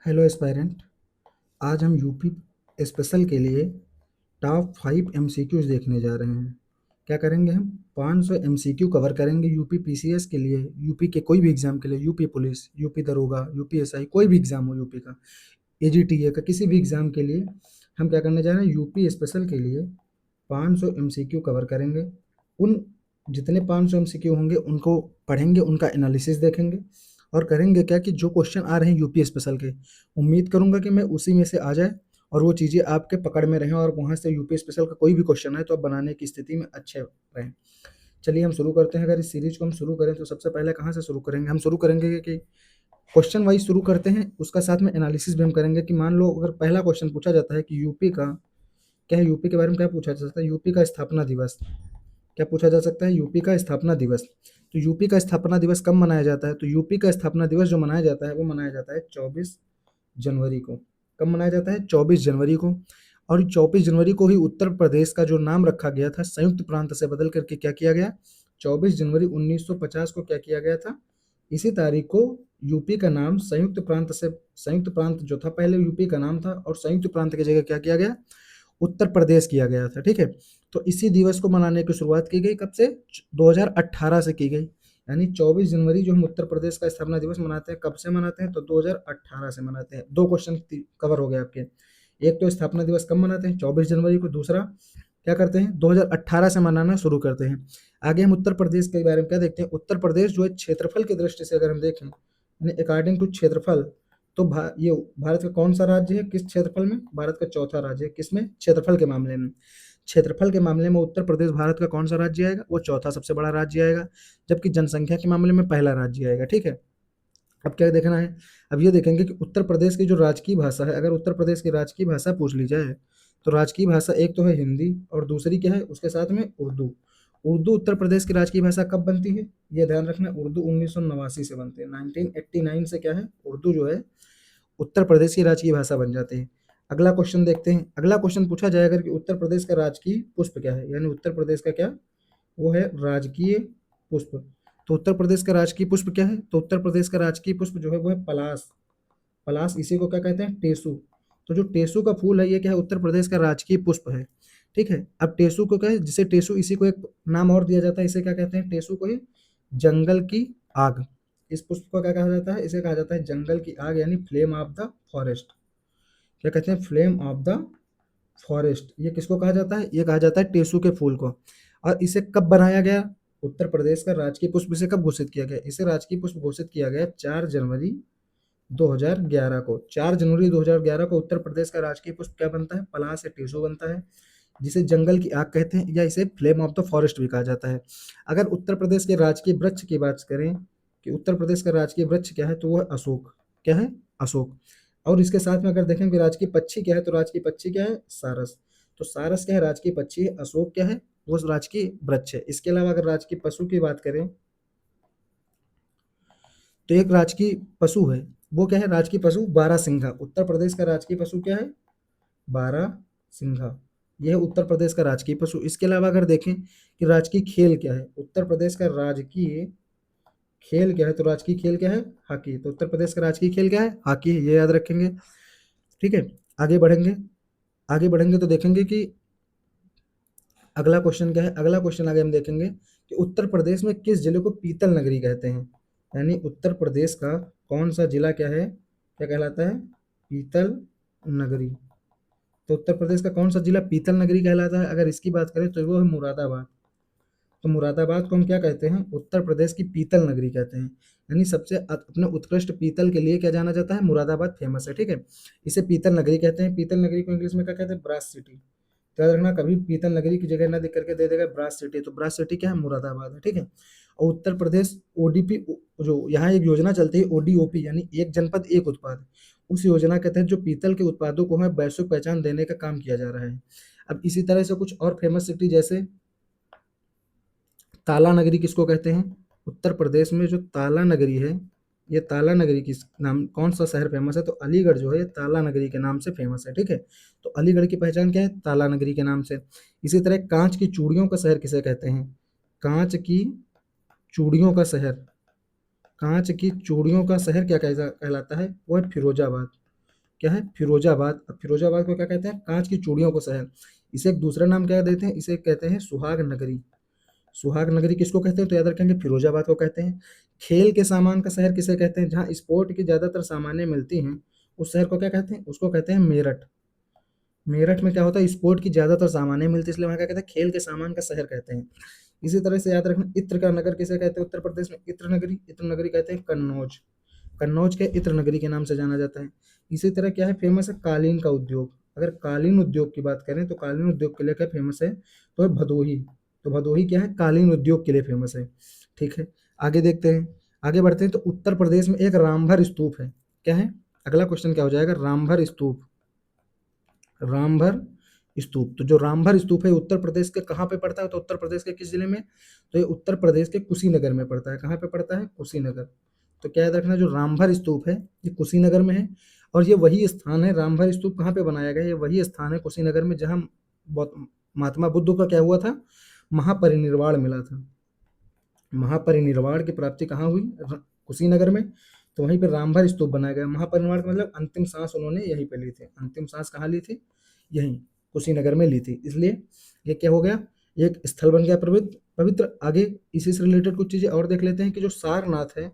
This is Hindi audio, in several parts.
Hello aspirant. आज हम यूपी स्पेशल के लिए टॉप 5 एमसीक्यूज देखने जा रहे हैं। क्या करेंगे हम 500 एमसीक्यू कवर करेंगे यूपी पीसीएस के लिए, यूपी के कोई भी एग्जाम के लिए, यूपी पुलिस, यूपी दरोगा, यूपीएसआई, कोई भी एग्जाम हो यूपी का, एजीटीए का, किसी भी एग्जाम के लिए हम क्या करने जा रहे हैं, यूपी स्पेशल के लिए 500 एमसीक्यू कवर करेंगे। उन जितने 500 एमसीक्यू होंगे उनको पढ़ेंगे, उनका एनालिसिस देखेंगे और करेंगे क्या कि जो क्वेश्चन आ रहे हैं यूपी स्पेशल के, उम्मीद करूंगा कि मैं उसी में से आ जाए और वो चीज़ें आपके पकड़ में रहें और वहाँ से यूपी स्पेशल का कोई भी क्वेश्चन आए तो आप बनाने की स्थिति में अच्छे रहें। चलिए हम शुरू करते हैं। अगर इस सीरीज को हम शुरू करें तो सबसे पहले कहाँ से शुरू करेंगे? हम शुरू करेंगे कि क्वेश्चन वाइज शुरू करते हैं, उसका साथ में एनालिसिस भी हम करेंगे कि मान लो अगर पहला क्वेश्चन पूछा जाता है कि यूपी का क्या है, यूपी के बारे में क्या पूछा जा सकता है, यूपी का स्थापना दिवस क्या पूछा जा सकता है, यूपी का स्थापना दिवस। तो यूपी का स्थापना दिवस कब मनाया जाता है? तो यूपी का स्थापना दिवस जो मनाया जाता है वो मनाया जाता है 24 जनवरी को। कब मनाया जाता है? 24 जनवरी को। और 24 जनवरी को ही उत्तर प्रदेश का जो नाम रखा गया था संयुक्त प्रांत से बदल करके क्या किया गया, 24 जनवरी 1950 को क्या किया गया था, इसी तारीख को यूपी का नाम संयुक्त प्रांत जो था पहले यूपी का नाम था और संयुक्त प्रांत की जगह क्या किया गया, उत्तर प्रदेश किया गया था। ठीक है, तो इसी दिवस को मनाने की शुरुआत की गई कब से? 2018 से की गई। यानी 24 जनवरी जो हम उत्तर प्रदेश का स्थापना दिवस मनाते हैं, कब से मनाते हैं? तो 2018 से मनाते हैं। दो क्वेश्चन कवर हो गए आपके। एक तो स्थापना दिवस कब मनाते हैं? 24 जनवरी को। दूसरा क्या करते हैं? 2018 से मनाना शुरू करते हैं। आगे हम उत्तर प्रदेश के बारे में क्या देखते हैं? उत्तर प्रदेश जो है क्षेत्रफल की दृष्टि से अगर हम देखें, यानी अकॉर्डिंग टू क्षेत्रफल, तो ये भारत का कौन सा राज्य है किस क्षेत्रफल में? भारत का चौथा राज्य है। किसमें? क्षेत्रफल के मामले में। क्षेत्रफल के मामले में उत्तर प्रदेश भारत का कौन सा राज्य आएगा? वो चौथा सबसे बड़ा राज्य आएगा। जबकि जनसंख्या के मामले में पहला राज्य आएगा। ठीक है, अब क्या देखना है? अब ये देखेंगे कि उत्तर प्रदेश की जो राजकीय भाषा है, अगर उत्तर प्रदेश की राजकीय भाषा पूछ ली जाए तो राजकीय भाषा एक तो है हिंदी और दूसरी क्या है उसके साथ में? उर्दू। उर्दू उत्तर प्रदेश की राजकीय भाषा कब बनती है? ये ध्यान रखना, उर्दू 1989 से बनती है। 1989 से क्या है, उर्दू जो है उत्तर प्रदेश की राजकीय भाषा बन जाती है। अगला क्वेश्चन देखते हैं। अगला क्वेश्चन पूछा जाएगा कि उत्तर प्रदेश का राजकीय पुष्प क्या है, यानी उत्तर प्रदेश का क्या, वो है राजकीय पुष्प। तो उत्तर प्रदेश का राजकीय पुष्प क्या है? तो उत्तर प्रदेश का राजकीय पुष्प जो है वो है पलाश। पलाश, इसी को क्या कहते हैं? टेसू। तो जो टेसू का फूल है ये क्या है? उत्तर प्रदेश का राजकीय पुष्प है। ठीक है, अब टेसू को क्या है, जिसे टेसू, इसी को एक नाम और दिया जाता है, इसे क्या कहते हैं? टेसू को ही जंगल की आग। इस पुष्प को क्या कहा जाता है? इसे कहा जाता है जंगल की आग, यानी फ्लेम ऑफ द फॉरेस्ट। क्या कहते हैं? Flame of the forest. ये किसको कहा जाता है? ये कहा जाता है टेसू के फूल को। और इसे कब बनाया गया? उत्तर प्रदेश का राजकीय पुष्प इसे कब घोषित किया गया? इसे राजकीय पुष्प घोषित किया गया 4 जनवरी 2011 को। 4 जनवरी 2011 को उत्तर प्रदेश का राजकीय पुष्प क्या बनता है? पलाश या टेसू बनता है, जिसे जंगल की आग कहते हैं या इसे फ्लेम ऑफ द फॉरेस्ट भी कहा जाता है। अगर उत्तर प्रदेश के राजकीय वृक्ष की बात करें कि उत्तर प्रदेश का राजकीय वृक्ष क्या है, तो वह अशोक। क्या है? अशोक। और इसके साथ में अगर देखें कि राजकीय पक्षी क्या है, तो राजकीय पक्षी क्या है? सारस। तो सारस क्या है? राजकीय पक्षी है। अशोक क्या है? वो राजकीय वृक्ष है। इसके अलावा अगर राजकीय पशु की बात करें तो एक राजकीय पशु है, वो क्या है? राजकीय पशु बारहसिंघा। उत्तर प्रदेश का राजकीय पशु क्या है? बारहसिंघा। यह है उत्तर प्रदेश का राजकीय पशु। इसके अलावा अगर देखें कि राजकीय खेल क्या है, उत्तर प्रदेश का राजकीय खेल क्या है, तो राजकीय खेल क्या है? हॉकी। तो उत्तर प्रदेश का राजकीय खेल क्या है? हॉकी है, ये याद रखेंगे। ठीक है, आगे बढ़ेंगे। आगे बढ़ेंगे तो देखेंगे कि अगला क्वेश्चन क्या है। अगला क्वेश्चन आगे हम देखेंगे कि उत्तर प्रदेश में किस जिले को पीतल नगरी कहते हैं, यानी उत्तर प्रदेश का कौन सा जिला क्या है, क्या कहलाता है? पीतल नगरी। तो उत्तर प्रदेश का कौन सा जिला पीतल नगरी कहलाता है? अगर इसकी बात करें तो वो है मुरादाबाद। तो मुरादाबाद को हम क्या कहते हैं? उत्तर प्रदेश की पीतल नगरी कहते हैं। यानी सबसे अपने उत्कृष्ट पीतल के लिए क्या जाना जाता है? मुरादाबाद फेमस है। ठीक है, इसे पीतल नगरी कहते हैं। पीतल नगरी को इंग्लिश में क्या कहते हैं? Brass city. याद रखना, कभी पीतल नगरी की जगह ना देख करके दे देगा ब्रास सिटी, तो ब्रास सिटी क्या है? मुरादाबाद है। ठीक है, और उत्तर प्रदेश ओडीपी, जो यहाँ एक योजना चलती है ओडीओपी, यानी एक जनपद एक उत्पाद, उस योजना के तहत जो पीतल के उत्पादों को हमें वैश्विक पहचान देने का काम किया जा रहा है। अब इसी तरह से कुछ और फेमस सिटी, जैसे ताला नगरी किसको कहते हैं? उत्तर प्रदेश में जो ताला नगरी है, ये ताला नगरी किस नाम, कौन सा शहर फेमस है? तो अलीगढ़ जो है ये ताला नगरी के नाम से फेमस है। ठीक है, तो अलीगढ़ की पहचान क्या है? ताला नगरी के नाम से। इसी तरह कांच की चूड़ियों का शहर किसे कहते हैं? कांच की चूड़ियों का शहर, कांच की चूड़ियों का शहर क्या कहलाता है? वो है फिरोजाबाद। क्या है, फिरोजाबाद। अब फिरोजाबाद को क्या कहते हैं, कांच की चूड़ियों को शहर। इसे एक दूसरा नाम क्या देते हैं, इसे कहते हैं सुहाग नगरी। सुहाग नगरी किसको कहते हैं, तो याद रखेंगे फिरोजाबाद को कहते हैं। खेल के सामान का शहर किसे कहते हैं, जहाँ स्पोर्ट की ज्यादातर सामानें मिलती हैं, उस शहर को क्या कहते हैं, उसको कहते हैं मेरठ। मेरठ में क्या होता है, स्पोर्ट की ज्यादातर सामानें मिलती है, इसलिए वहाँ क्या कहते हैं, खेल के सामान का शहर कहते हैं। इसी तरह से याद रखना, इत्र का नगर किसे कहते हैं उत्तर प्रदेश में, इत्र नगरी। इत्र नगरी कहते हैं कन्नौज। कन्नौज के इत्र नगरी के नाम से जाना जाता है। इसी तरह क्या है, फेमस है कालीन का उद्योग। अगर कालीन उद्योग की बात करें तो कालीन उद्योग के लिए क्या फेमस है, तो है भदोही। तो भदोही क्या है, कालीन उद्योग के लिए फेमस है। ठीक है, आगे देखते हैं, आगे बढ़ते हैं। तो उत्तर प्रदेश में एक रामभर स्तूप है। क्या है, अगला क्वेश्चन क्या हो जाएगा, रामभर स्तूप। रामभर स्तूप, तो जो रामभर स्तूप है उत्तर प्रदेश के कहाँ पे पड़ता है, तो उत्तर प्रदेश के किस जिले में, तो ये उत्तर प्रदेश के कुशीनगर में पड़ता है। कहाँ पे पड़ता है, कुशीनगर। तो क्या याद रखना, जो रामभर स्तूप है ये कुशीनगर में है। और ये वही स्थान है, रामभर स्तूप कहाँ पे बनाया गया है, ये वही स्थान है कुशीनगर में जहाँ महात्मा बुद्ध का क्या हुआ था, महापरिनिर्वाण मिला था। महापरिनिर्वाण की प्राप्ति कहाँ हुई, कुशीनगर में। तो वहीं पर रामभर स्तूप बनाया गया। महापरिनिर्वाण का मतलब अंतिम सांस उन्होंने यहीं पे ली थी। अंतिम सांस कहाँ ली थी, यहीं कुशीनगर में ली थी। इसलिए ये क्या हो गया, एक स्थल बन गया पवित्र पवित्र। आगे इसी से रिलेटेड कुछ चीजें और देख लेते हैं कि जो सारनाथ है,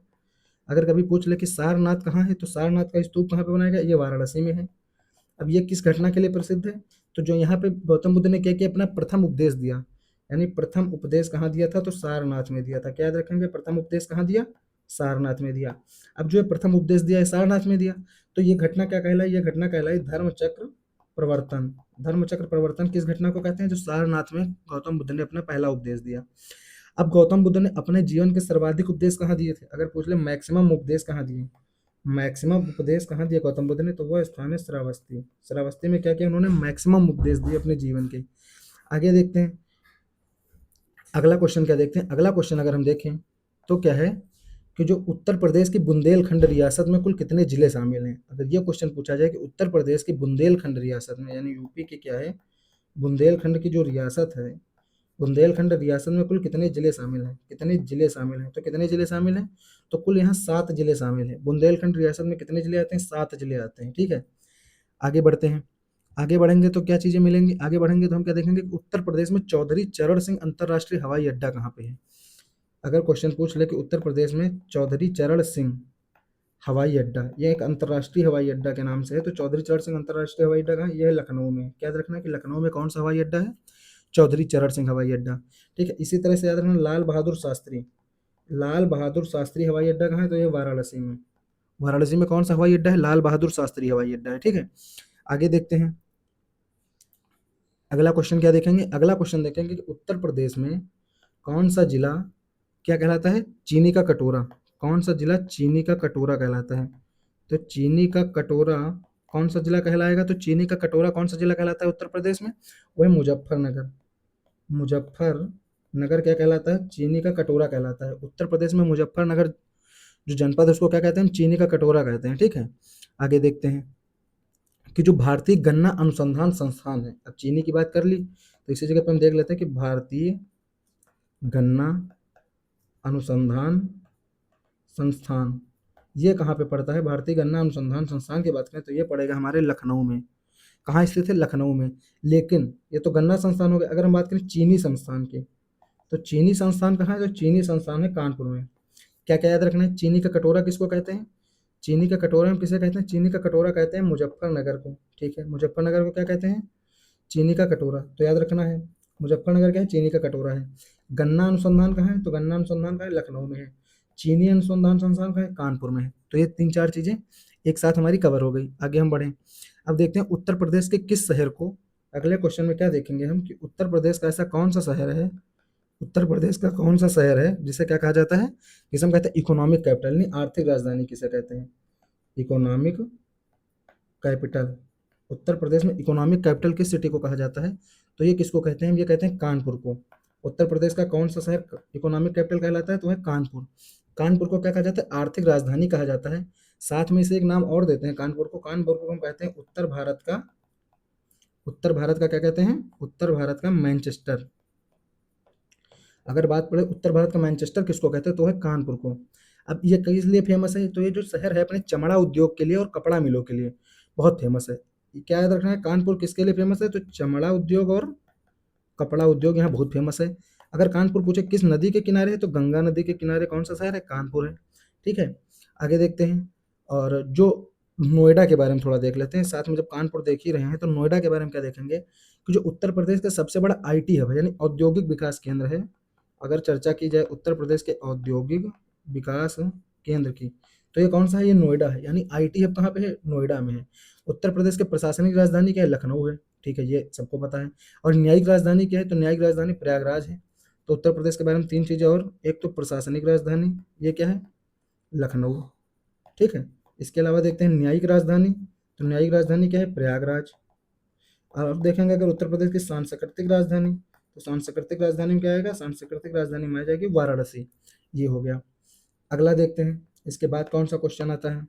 अगर कभी पूछ ले कि सारनाथ कहाँ है, तो सारनाथ का स्तूप कहाँ पे बनाया गया, ये वाराणसी में है। अब ये किस घटना के लिए प्रसिद्ध है, तो जो यहाँ पे गौतम बुद्ध ने क्या किया, अपना प्रथम उपदेश दिया। यानी प्रथम उपदेश कहाँ दिया था, तो सारनाथ में दिया था। क्या याद रखेंगे, प्रथम उपदेश कहाँ दिया, सारनाथ में दिया। अब जो है प्रथम उपदेश दिया है सारनाथ में दिया, तो ये घटना क्या कहलाई, ये घटना कहलाई धर्म चक्र प्रवर्तन। धर्म चक्र प्रवर्तन किस घटना को कहते हैं, जो सारनाथ में गौतम बुद्ध ने अपना पहला उपदेश दिया। अब गौतम बुद्ध ने अपने जीवन के सर्वाधिक उपदेश कहाँ दिए थे, अगर पूछ ले मैक्सिमम उपदेश कहाँ दिए, मैक्सिमम उपदेश कहाँ दिया गौतम बुद्ध ने, तो वह स्थान है श्रावस्ती। श्रावस्ती में क्या किया उन्होंने, मैक्सिमम उपदेश दिए अपने जीवन के। आगे देखते हैं, अगला क्वेश्चन क्या देखते हैं। अगला क्वेश्चन अगर हम देखें तो क्या है कि जो उत्तर प्रदेश की बुंदेलखंड रियासत में कुल कितने जिले शामिल हैं। अगर ये क्वेश्चन पूछा जाए कि उत्तर प्रदेश की बुंदेलखंड रियासत में, यानी यूपी की क्या है, बुंदेलखंड की जो रियासत है, बुंदेलखंड रियासत में कुल कितने जिले शामिल हैं, कितने जिले शामिल हैं, तो कितने जिले शामिल हैं, तो कुल यहाँ 7 जिले शामिल हैं। बुंदेलखंड रियासत में कितने जिले आते हैं, 7 जिले आते हैं। ठीक है, आगे बढ़ते हैं। आगे बढ़ेंगे तो क्या चीजें मिलेंगी, आगे बढ़ेंगे तो हम क्या देखेंगे कि उत्तर प्रदेश में चौधरी चरण सिंह अंतरराष्ट्रीय हवाई अड्डा कहाँ पे है। अगर क्वेश्चन पूछ ले कि उत्तर प्रदेश में चौधरी चरण सिंह हवाई अड्डा, ये एक अंतरराष्ट्रीय हवाई अड्डा के नाम से है, तो चौधरी चरण सिंह अंतरराष्ट्रीय हवाई अड्डा कहाँ है, ये है लखनऊ में। क्या याद रखना है कि लखनऊ में कौन सा हवाई अड्डा है, चौधरी चरण सिंह हवाई अड्डा। ठीक है, इसी तरह से याद रखना लाल बहादुर शास्त्री, लाल बहादुर शास्त्री हवाई अड्डा कहाँ है, तो ये वाराणसी में। वाराणसी में कौन सा हवाई अड्डा है, लाल बहादुर शास्त्री हवाई अड्डा है। ठीक है, आगे देखते हैं, अगला क्वेश्चन क्या देखेंगे। अगला क्वेश्चन देखेंगे कि उत्तर प्रदेश में कौन सा जिला क्या कहलाता है, चीनी का कटोरा। कौन सा जिला चीनी का कटोरा कहलाता है, तो चीनी का कटोरा कौन सा जिला कहलाएगा, तो चीनी का कटोरा कौन सा जिला कहलाता है उत्तर प्रदेश में, वह मुजफ्फरनगर। मुजफ्फरनगर क्या कहलाता है, चीनी का कटोरा कहलाता है। उत्तर प्रदेश में मुजफ्फरनगर जो जनपद है उसको क्या कहते हैं, चीनी का कटोरा कहते हैं। ठीक है, आगे देखते हैं कि जो भारतीय गन्ना अनुसंधान संस्थान है, अब चीनी की बात कर ली तो इसी जगह पे हम देख लेते हैं कि भारतीय गन्ना अनुसंधान संस्थान ये कहाँ पे पड़ता है, भारतीय गन्ना अनुसंधान संस्थान की बात करें तो ये पड़ेगा हमारे लखनऊ में। कहाँ स्थित है, लखनऊ में। लेकिन ये तो गन्ना संस्थान हो गया, अगर हम बात करें चीनी संस्थान की, तो चीनी संस्थान कहाँ है, तो चीनी संस्थान है कानपुर में। क्या क्या याद रखना है, चीनी का कटोरा किसको कहते हैं, चीनी का कटोरा हम किसे कहते हैं, चीनी का कटोरा कहते हैं मुजफ्फरनगर को। ठीक है, मुजफ्फरनगर को क्या कहते हैं, चीनी का कटोरा। तो याद रखना है मुजफ्फरनगर क्या है, चीनी का कटोरा है। गन्ना अनुसंधान कहाँ है, तो गन्ना अनुसंधान कहाँ है, लखनऊ में है। चीनी अनुसंधान संस्थान कहाँ है, कानपुर में है। तो ये 3-4 चीजें एक साथ हमारी कवर हो गई। आगे हम बढ़ें, अब देखते हैं उत्तर प्रदेश के किस शहर को, अगले क्वेश्चन में क्या देखेंगे हम कि उत्तर प्रदेश का ऐसा कौन सा शहर है, उत्तर प्रदेश का कौन सा शहर है जिसे क्या कहा जाता है, जिसे हम कहते हैं इकोनॉमिक कैपिटल, नहीं आर्थिक राजधानी किसे कहते हैं, इकोनॉमिक कैपिटल। उत्तर प्रदेश में इकोनॉमिक कैपिटल किस सिटी को कहा जाता है, तो ये किसको कहते हैं, ये कहते हैं कानपुर को। उत्तर प्रदेश का कौन सा शहर इकोनॉमिक कैपिटल कहलाता है, तो है कानपुर। कानपुर को क्या कहा जाता है, आर्थिक राजधानी कहा जाता है। साथ में इसे एक नाम और देते हैं कानपुर को, कानपुर को हम कहते हैं उत्तर भारत का, उत्तर भारत का क्या कहते हैं, उत्तर भारत का मैनचेस्टर। अगर बात पड़े उत्तर भारत का मैनचेस्टर किसको कहते हैं, तो है कानपुर को। अब ये किस लिए फेमस है, तो ये जो शहर है अपने चमड़ा उद्योग के लिए और कपड़ा मिलों के लिए, बहुत फेमस है। क्या याद रखना है, कानपुर किसके लिए फेमस है, तो चमड़ा उद्योग और कपड़ा उद्योग यहाँ बहुत फेमस है। अगर कानपुर पूछे किस नदी के किनारे है, तो गंगा नदी के किनारे कौन सा शहर है, कानपुर है। ठीक है, आगे देखते हैं। और जो नोएडा के बारे में थोड़ा देख लेते हैं साथ में, जब कानपुर देख ही रहे हैं तो नोएडा के बारे में क्या देखेंगे कि जो उत्तर प्रदेश का सबसे बड़ा आईटी हब है, यानी औद्योगिक विकास केंद्र है। अगर चर्चा की जाए उत्तर प्रदेश के औद्योगिक विकास केंद्र की, तो ये कौन सा है, ये नोएडा है। यानी आईटी हब कहाँ पे है, नोएडा में है। उत्तर प्रदेश के प्रशासनिक राजधानी क्या है, लखनऊ है। ठीक है, ये सबको पता है। और न्यायिक राजधानी क्या है, तो न्यायिक राजधानी प्रयागराज है। तो उत्तर प्रदेश के बारे में तीन चीजें, और एक तो प्रशासनिक राजधानी, ये क्या है, लखनऊ। ठीक है, इसके अलावा देखते हैं न्यायिक राजधानी, तो न्यायिक राजधानी क्या है, प्रयागराज। और अब देखेंगे अगर उत्तर प्रदेश की सांस्कृतिक राजधानी, तो सांस्कृतिक राजधानी में क्या आएगा, सांस्कृतिक राजधानी में आ जाएगी वाराणसी। ये हो गया। अगला देखते हैं, इसके बाद कौन सा क्वेश्चन आता है।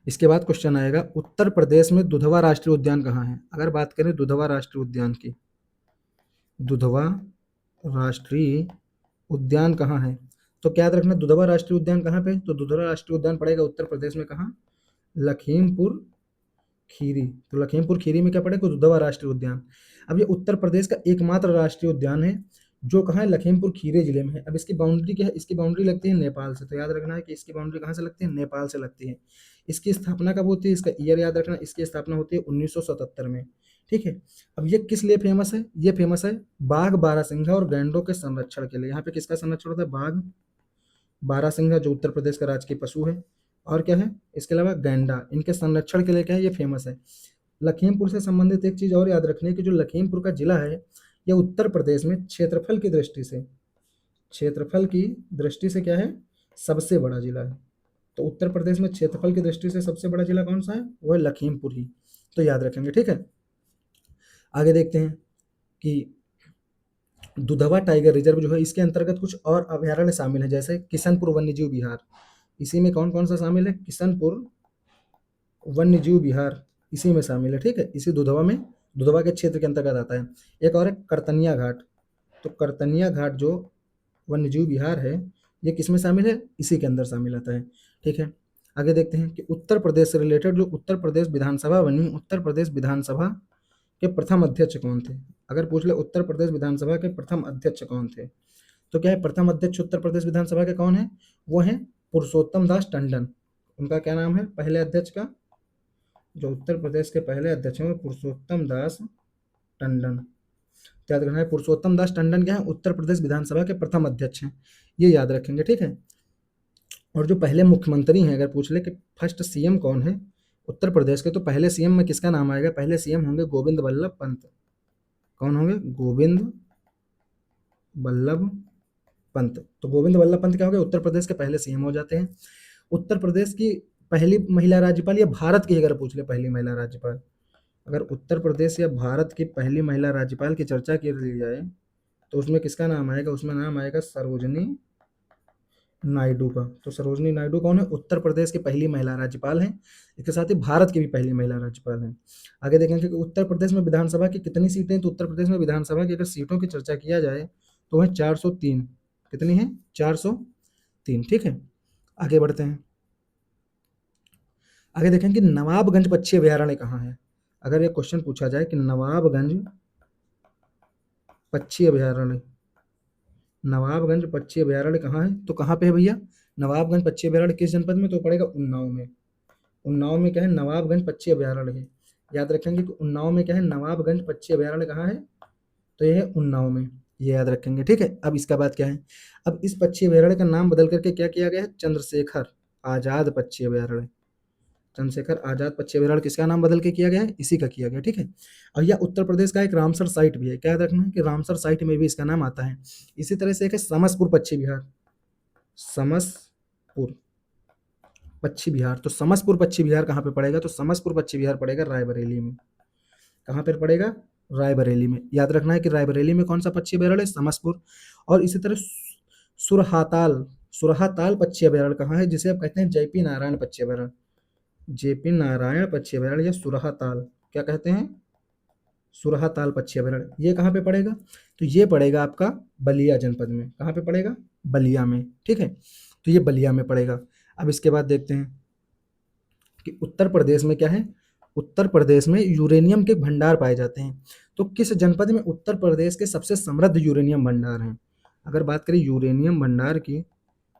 इसके बाद क्वेश्चन आएगा, उत्तर प्रदेश में दुधवा राष्ट्रीय उद्यान कहाँ है। अगर बात करें दुधवा राष्ट्रीय उद्यान की, दुधवा राष्ट्रीय उद्यान कहाँ है, तो क्या याद रखना, दुधवा राष्ट्रीय उद्यान कहाँ पे है? तो दुधवा राष्ट्रीय उद्यान पड़ेगा उत्तर प्रदेश में, कहाँ, लखीमपुर खीरी। तो लखीमपुर खीरी में क्या पड़ेगा, दुधवा राष्ट्रीय उद्यान। अब ये उत्तर प्रदेश का एकमात्र राष्ट्रीय उद्यान है जो कहाँ है, लखीमपुर खीरी जिले में है। अब इसकी बाउंड्री क्या है, इसकी बाउंड्री लगती है नेपाल से। तो याद रखना है कि इसकी बाउंड्री कहाँ से लगती है, नेपाल से लगती है। इसकी स्थापना कब होती है, इसका ईयर याद रखना, इसकी स्थापना होती है 1977 में। ठीक है, अब ये किस लिए फेमस है, ये फेमस है बाघ, बारहसिंघा और गैंडों के संरक्षण के लिए। यहाँ पे किसका संरक्षण होता है, बाघ, बारहसिंघा जो उत्तर प्रदेश का राजकीय पशु है, और क्या है, इसके अलावा गैंडा, इनके संरक्षण के लिए क्या है, ये फेमस है। लखीमपुर से संबंधित एक चीज और याद रखनी है कि जो लखीमपुर का जिला है, यह उत्तर प्रदेश में क्षेत्रफल की दृष्टि से, क्षेत्रफल की दृष्टि से क्या है, सबसे बड़ा जिला है। तो उत्तर प्रदेश में क्षेत्रफल की दृष्टि से सबसे बड़ा जिला कौन सा है, वो है लखीमपुर ही। तो याद रखेंगे। ठीक है, आगे देखते हैं कि दुधवा टाइगर रिजर्व जो है, इसके अंतर्गत कुछ और अभयारण्य शामिल है, जैसे किशनपुर वन्यजीव विहार। इसी में कौन कौन सा शामिल है, किशनपुर वन्यजीव विहार इसी में शामिल है। ठीक है, इसी दुधवा में, दुधवा के क्षेत्र के अंतर्गत आता है। एक और है करतनिया घाट। तो करतनिया घाट जो वन्यजीव विहार है, ये किस में शामिल है, इसी के अंदर शामिल आता है। ठीक है, आगे देखते हैं कि उत्तर प्रदेश से रिलेटेड जो उत्तर प्रदेश विधानसभा बनी, उत्तर प्रदेश विधानसभा के प्रथम अध्यक्ष कौन थे। अगर पूछ ले उत्तर प्रदेश विधानसभा के प्रथम अध्यक्ष कौन थे, तो क्या है, प्रथम अध्यक्ष उत्तर प्रदेश विधानसभा के कौन है, वो है पुरुषोत्तम दास टंडन। उनका क्या नाम है, पहले अध्यक्ष का, जो उत्तर प्रदेश के पहले अध्यक्ष हैं वो पुरुषोत्तम दास टंडन। याद रखना है, पुरुषोत्तम दास टंडन क्या है, उत्तर प्रदेश विधानसभा के प्रथम अध्यक्ष हैं। ये याद रखेंगे। ठीक है, और जो पहले मुख्यमंत्री हैं, अगर पूछ ले कि फर्स्ट सीएम कौन है उत्तर प्रदेश के, तो पहले सीएम में किसका नाम आएगा, पहले सीएम होंगे गोविंद बल्लभ पंत। कौन होंगे, गोविंद बल्लभ पंत। तो गोविंद बल्लभ पंत क्या हो गए, उत्तर प्रदेश के पहले सीएम हो जाते हैं। उत्तर प्रदेश की पहली महिला राज्यपाल, या भारत की अगर पूछ ले पहली महिला राज्यपाल, अगर उत्तर प्रदेश या भारत की पहली महिला राज्यपाल की चर्चा की जाए, तो उसमें किसका नाम आएगा, उसमें नाम आएगा सरोजनी नायडू का। तो सरोजनी नायडू कौन है, उत्तर प्रदेश की पहली महिला राज्यपाल हैं। इसके साथ ही भारत की भी पहली महिला राज्यपाल हैं। आगे देखेंगे कि उत्तर प्रदेश में विधानसभा की कितनी सीटें हैं, तो उत्तर प्रदेश में विधानसभा की अगर सीटों की चर्चा किया जाए तो वह 403। कितनी है, 403। ठीक है, आगे बढ़ते हैं। आगे देखें कि नवाबगंज पक्षी अभयारण्य कहाँ है। अगर ये क्वेश्चन पूछा जाए कि नवाबगंज पक्षी अभयारण्य, नवाबगंज पक्षी अभयारण्य कहाँ है, तो कहाँ पे है भैया, नवाबगंज पक्षी अभयारण्य किस जनपद में, तो पड़ेगा उन्नाव में। उन्नाव में क्या है, नवाबगंज पक्षी अभयारण्य है। याद रखेंगे कि उन्नाव में क्या है, नवाबगंज पक्षी अभयारण्य कहाँ है, तो ये है उन्नाव में। ये याद रखेंगे। ठीक है, अब इसका बात क्या है, अब इस पक्षी अभयारण्य का नाम बदल करके क्या किया गया है, चंद्रशेखर आजाद पक्षी अभयारण्य। चंद्रशेखर आजाद पक्षी अभयारण्य किसका नाम बदल के किया गया है, इसी का किया गया। ठीक है, और यह उत्तर प्रदेश का एक रामसर साइट भी है। क्या याद रखना है कि रामसर साइट में भी इसका नाम आता है। इसी तरह से एक है समसपुर पक्षी विहार, समसपुर पक्षी विहार। तो समसपुर पक्षी विहार कहाँ पे पड़ेगा, तो समसपुर पक्षी विहार पड़ेगा रायबरेली में। कहाँ पर पड़ेगा, रायबरेली में। याद रखना है कि रायबरेली में कौन सा पक्षी अभयारण्य है, समसपुर। और इसी तरह सुरहाताल, सुरहाताल पक्षी अभयारण्य कहाँ है, जिसे आप कहते हैं जेपी नारायण पक्षी अभयारण्य। जेपी नारायण पक्षी अभयारण्य या सुरहाताल, क्या कहते हैं, सुरहाताल पक्षी अभयारण्य। ये कहाँ पे पड़ेगा, तो ये पड़ेगा आपका बलिया जनपद में। कहाँ पे पड़ेगा, बलिया में। ठीक है, तो ये बलिया में पड़ेगा। अब इसके बाद देखते हैं कि उत्तर प्रदेश में क्या है, उत्तर प्रदेश में यूरेनियम के भंडार पाए जाते हैं। तो किस जनपद में उत्तर प्रदेश के सबसे समृद्ध यूरेनियम भंडार हैं? अगर बात करें यूरेनियम भंडार की,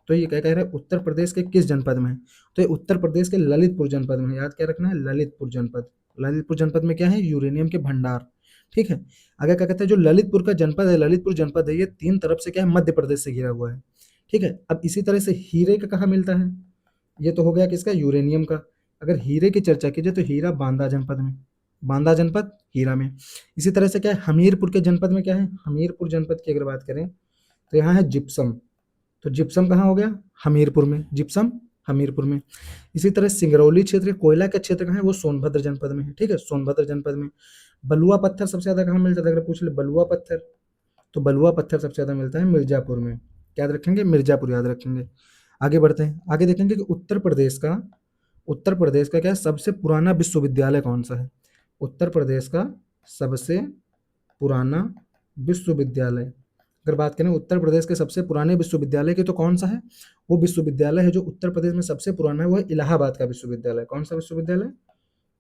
तो ये क्या कह रहा है, उत्तर प्रदेश के किस जनपद में है? तो ये उत्तर प्रदेश के ललितपुर जनपद में, याद क्या रखना है, ललितपुर जनपद। ललितपुर जनपद में क्या है, यूरेनियम के भंडार। ठीक है, आगे क्या कहते हैं, जो ललितपुर का जनपद है, ललितपुर जनपद है, ये 3 तरफ से क्या है, मध्य प्रदेश से घिरा हुआ है। ठीक है, अब इसी तरह से हीरे का कहाँ मिलता है? ये तो हो गया किसका, यूरेनियम का। अगर हीरे की चर्चा की जाए तो हीरा बांदा जनपद में, बांदा जनपद हीरा में। इसी तरह से क्या है, हमीरपुर के जनपद में क्या है, हमीरपुर जनपद की अगर बात करें तो यहाँ है जिप्सम। तो जिप्सम कहाँ हो गया, हमीरपुर में, जिप्सम हमीरपुर में। इसी तरह सिंगरौली क्षेत्र, कोयला का क्षेत्र कहाँ है, वो सोनभद्र जनपद में है। ठीक है, सोनभद्र जनपद में। बलुआ पत्थर सबसे ज्यादा कहाँ मिलता है, अगर पूछ ले बलुआ पत्थर, तो बलुआ पत्थर सबसे ज्यादा मिलता है मिर्जापुर में। याद रखेंगे, मिर्जापुर याद रखेंगे। आगे बढ़ते हैं, आगे देखेंगे कि उत्तर प्रदेश का क्या है, सबसे पुराना विश्वविद्यालय कौन सा है? उत्तर प्रदेश का सबसे पुराना विश्वविद्यालय, अगर बात करें उत्तर प्रदेश के सबसे पुराने विश्वविद्यालय की, तो कौन सा है? वो विश्वविद्यालय है जो उत्तर प्रदेश में सबसे पुराना है, वो है इलाहाबाद का विश्वविद्यालय। कौन सा विश्वविद्यालय?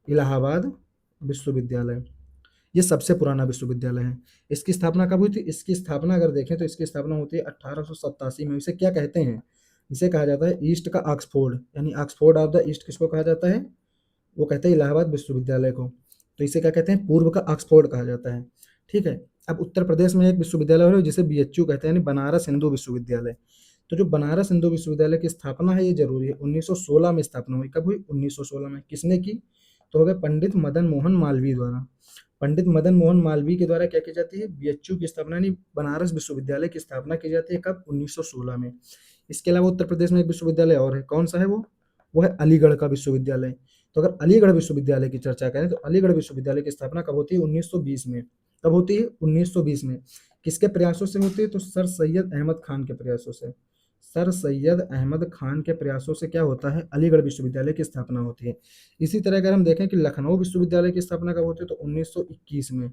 इलाहाबाद विश्वविद्यालय। ये सबसे पुराना विश्वविद्यालय है। इसकी स्थापना कब हुई थी? इसकी स्थापना अगर देखें तो इसकी स्थापना होती है 1887 में। इसे क्या कहते हैं? इसे कहा जाता है ईस्ट का ऑक्सफोर्ड, यानी ऑक्सफोर्ड ऑफ द ईस्ट किसको कहा जाता है? वो कहते हैं इलाहाबाद विश्वविद्यालय को। तो इसे क्या कहते हैं? पूर्व का ऑक्सफोर्ड कहा जाता है। ठीक है, अब उत्तर प्रदेश में एक विश्वविद्यालय है जिसे बीएचयू कहते हैं, यानी बनारस हिंदू विश्वविद्यालय। तो जो बनारस हिंदू विश्वविद्यालय की स्थापना है, ये जरूरी है। 1916 में स्थापना हुई। कब हुई? 1916 में। किसने की? तो हो गया पंडित मदन मोहन मालवीय द्वारा। पंडित मदन मोहन मालवीय के द्वारा क्या की जाती है? बीएचयू की स्थापना, यानी बनारस विश्वविद्यालय की स्थापना की जाती है। कब? 1916 में। इसके अलावा उत्तर प्रदेश में एक विश्वविद्यालय और है। कौन सा है वो? वो है अलीगढ़ का विश्वविद्यालय। तो अगर अलीगढ़ विश्वविद्यालय की चर्चा करें तो अलीगढ़ विश्वविद्यालय की स्थापना कब होती है? 1920 में। कब होती है? 1920 में। किसके प्रयासों से होती है? तो सर सैयद अहमद खान के प्रयासों से। सर सैयद अहमद खान के प्रयासों से क्या होता है? अलीगढ़ विश्वविद्यालय की स्थापना होती है। इसी तरह अगर हम देखें कि लखनऊ विश्वविद्यालय की स्थापना कब होती है, तो 1921 में।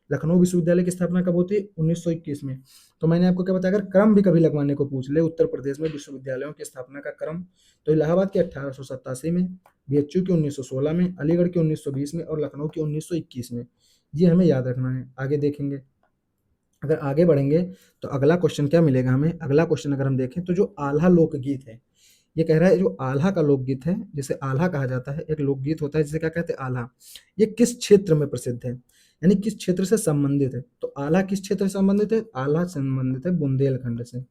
लखनऊ विश्वविद्यालय की स्थापना कब होती है? 1921 में। तो मैंने आपको क्या बताया, अगर क्रम भी कभी लगवाने को पूछ ले उत्तर प्रदेश में विश्वविद्यालयों की स्थापना का क्रम, तो इलाहाबाद की 1887 में, बीएचयू की 1916 में, अलीगढ़ की 1920 में और लखनऊ की 1921 में। ये हमें याद रखना है। आगे देखेंगे, अगर आगे बढ़ेंगे तो अगला क्वेश्चन क्या मिलेगा हमें? अगला क्वेश्चन अगर हम देखें तो जो आल्हा लोकगीत है, ये कह रहा है जो आल्हा का लोकगीत है, जिसे आल्हा कहा जाता है, एक लोकगीत होता है जिसे क्या कहते हैं? आल्हा। ये किस क्षेत्र में प्रसिद्ध है, यानी किस क्षेत्र से संबंधित है? तो आल्हा किस क्षेत्र से संबंधित है? आल्हा संबंधित है बुंदेलखंड से।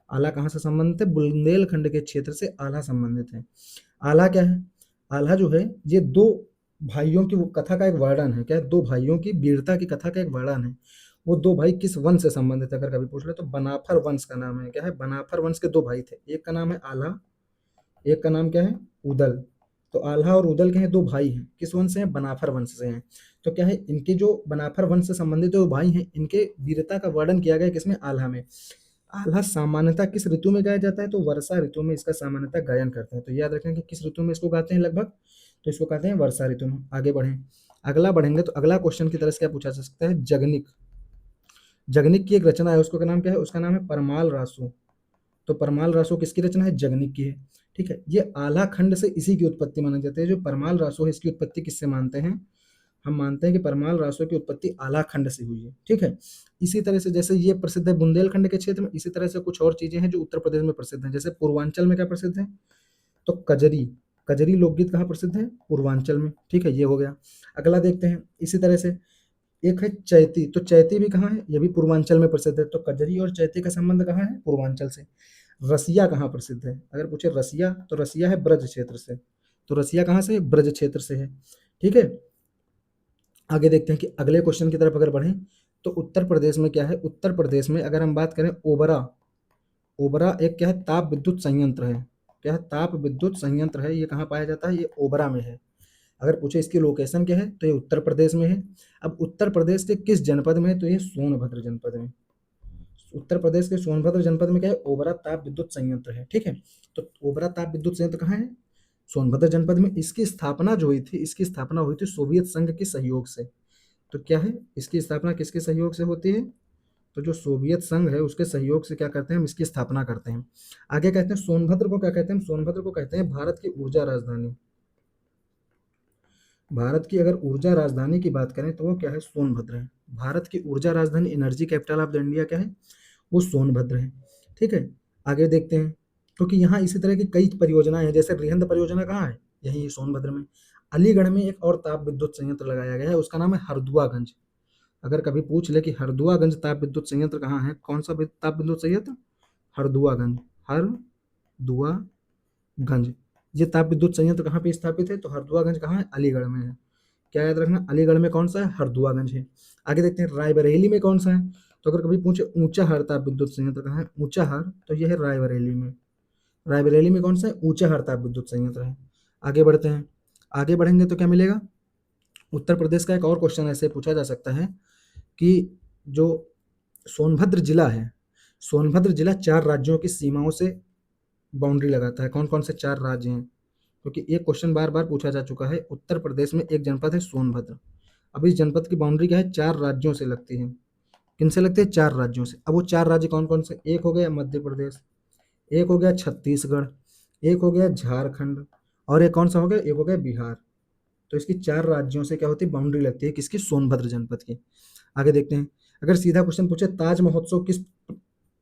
आल्हा कहाँ से संबंधित है? बुंदेलखंड के क्षेत्र से आल्हा संबंधित है। आल्हा क्या है? आल्हा जो है, ये दो भाइयों की वो कथा का एक वर्णन है। क्या है? दो भाइयों की वीरता की कथा का एक वर्णन है। वो दो भाई किस वंश से संबंधित है, अगर कभी पूछ ले तो बनाफर वंश का नाम है। क्या है? बनाफर वंश के दो भाई थे, एक का नाम है आल्हा, एक का नाम क्या है? उदल। तो आल्हा और उदल के हैं, दो भाई हैं। किस वंश से हैं? बनाफर वंश से हैं। तो क्या है, इनके जो बनाफर वंश से संबंधित जो भाई हैं, इनके वीरता का वर्णन किया गया किसमें? आल्हा में। आल्हा सामान्यतः किस ऋतु में गाया जाता है? तो वर्षा ऋतु में इसका सामान्यतः गायन करते हैं। तो याद रखें कि किस ऋतु में इसको गाते हैं लगभग? तो इसको कहते हैं वर्षा ऋतु में। आगे बढ़ें, अगला बढ़ेंगे तो अगला क्वेश्चन की तरह से क्या पूछा जा सकता है? जगनिक। जगनिक की एक रचना है, उसका नाम क्या है? उसका नाम है परमाल रासू। तो परमाल रासो किसकी रचना है? जगनिक की है। ठीक है, ये आल्हा खंड से इसी की उत्पत्ति मानी जाती है। जो परमाल रासो है, इसकी उत्पत्ति किससे मानते हैं? हम मानते हैं कि परमाल रासो की उत्पत्ति आल्हा खंड से हुई है। ठीक है, इसी तरह से जैसे ये प्रसिद्ध है बुंदेलखंड के क्षेत्र में, इसी तरह से कुछ और चीजें हैं जो उत्तर प्रदेश में प्रसिद्ध हैं। जैसे पूर्वांचल में क्या प्रसिद्ध है? तो कजरी। कजरी लोकगीत कहाँ प्रसिद्ध है? पूर्वांचल में। ठीक है, ये हो गया। अगला देखते हैं, इसी तरह से एक है चैती। तो चैती भी कहाँ है? ये भी पूर्वांचल में प्रसिद्ध है। तो कजरी और चैती का संबंध कहाँ है? पूर्वांचल से। रसिया कहाँ प्रसिद्ध है? अगर पूछे रसिया, तो रसिया है ब्रज क्षेत्र से। तो रसिया कहाँ से? ब्रज क्षेत्र से है। ठीक है, आगे देखते हैं कि अगले क्वेश्चन की तरफ अगर बढ़ें तो उत्तर प्रदेश में क्या है? उत्तर प्रदेश में अगर हम बात करें ओबरा, ओबरा एक क्या है? ताप विद्युत संयंत्र है। क्या है? ताप विद्युत संयंत्र है। ये कहाँ पाया जाता है? ये ओबरा में है। अगर पूछे इसकी लोकेशन क्या है, तो ये उत्तर प्रदेश में है। अब उत्तर प्रदेश के किस जनपद में है? तो ये सोनभद्र जनपद में। उत्तर प्रदेश के सोनभद्र जनपद में क्या है? ओबरा ताप विद्युत संयंत्र है। ठीक है, तो ओबरा ताप विद्युत संयंत्र कहाँ है? सोनभद्र जनपद में। इसकी स्थापना जो हुई थी, इसकी स्थापना हुई थी सोवियत संघ के सहयोग से। तो क्या है, इसकी स्थापना किसके सहयोग से होती है? तो जो सोवियत संघ है उसके सहयोग से क्या करते हैं हम इसकी स्थापना करते हैं। आगे कहते हैं सोनभद्र को क्या कहते हैं? सोनभद्र को कहते हैं भारत की ऊर्जा राजधानी। भारत की अगर ऊर्जा राजधानी की बात करें तो वो क्या है, सोनभद्र है। भारत की ऊर्जा राजधानी, energy capital of the India क्या है, वो सोनभद्र है। ठीक है, आगे देखते हैं। क्योंकि यहाँ इसी तरह की कई परियोजनाएं हैं, जैसे रिहंद परियोजना कहाँ है, यही सोनभद्र में। अलीगढ़ में एक और ताप विद्युत संयंत्र लगाया गया है, उसका नाम है हरदुआगंज। अगर कभी पूछ ले कि हरदुआगंज ताप विद्युत संयंत्र कहाँ है, कौन सा ताप विद्युत संयंत्र, हरदुआगंज, हरदुआगंज। ये ताप विद्युत संयंत्र कहाँ पे स्थापित है, तो हरदुआगंज कहाँ है, अलीगढ़ में है। क्या याद रखना, अलीगढ़ में कौन सा है, हरदुआगंज है। आगे देखते हैं रायबरेली में कौन सा है, तो अगर कभी पूछे ऊंचा हर ताप विद्युत संयंत्र कहाँ है, ऊंचा हर, तो यह है रायबरेली में। रायबरेली में कौन सा है, ऊंचा हर ताप विद्युत संयंत्र है। आगे बढ़ते हैं। आगे बढ़ेंगे तो क्या मिलेगा, उत्तर प्रदेश का एक और क्वेश्चन ऐसे पूछा जा सकता है कि जो सोनभद्र जिला है, सोनभद्र जिला 4 राज्यों की सीमाओं से बाउंड्री लगाता है। कौन कौन से 4 राज्य हैं, क्योंकि ये क्वेश्चन बार बार पूछा जा चुका है। उत्तर प्रदेश में एक जनपद है सोनभद्र। अब इस जनपद की बाउंड्री क्या है, 4 राज्यों से लगती है। किन से लगती है, 4 राज्यों से। अब वो 4 राज्य कौन कौन से, एक हो गया मध्य प्रदेश, एक हो गया छत्तीसगढ़, एक हो गया झारखंड, और एक कौन सा हो गया, एक हो गया बिहार। तो इसकी 4 राज्यों से क्या होती है, बाउंड्री लगती है, किसकी, सोनभद्र जनपद की। आगे देखते हैं। अगर सीधा क्वेश्चन पूछे ताज महोत्सव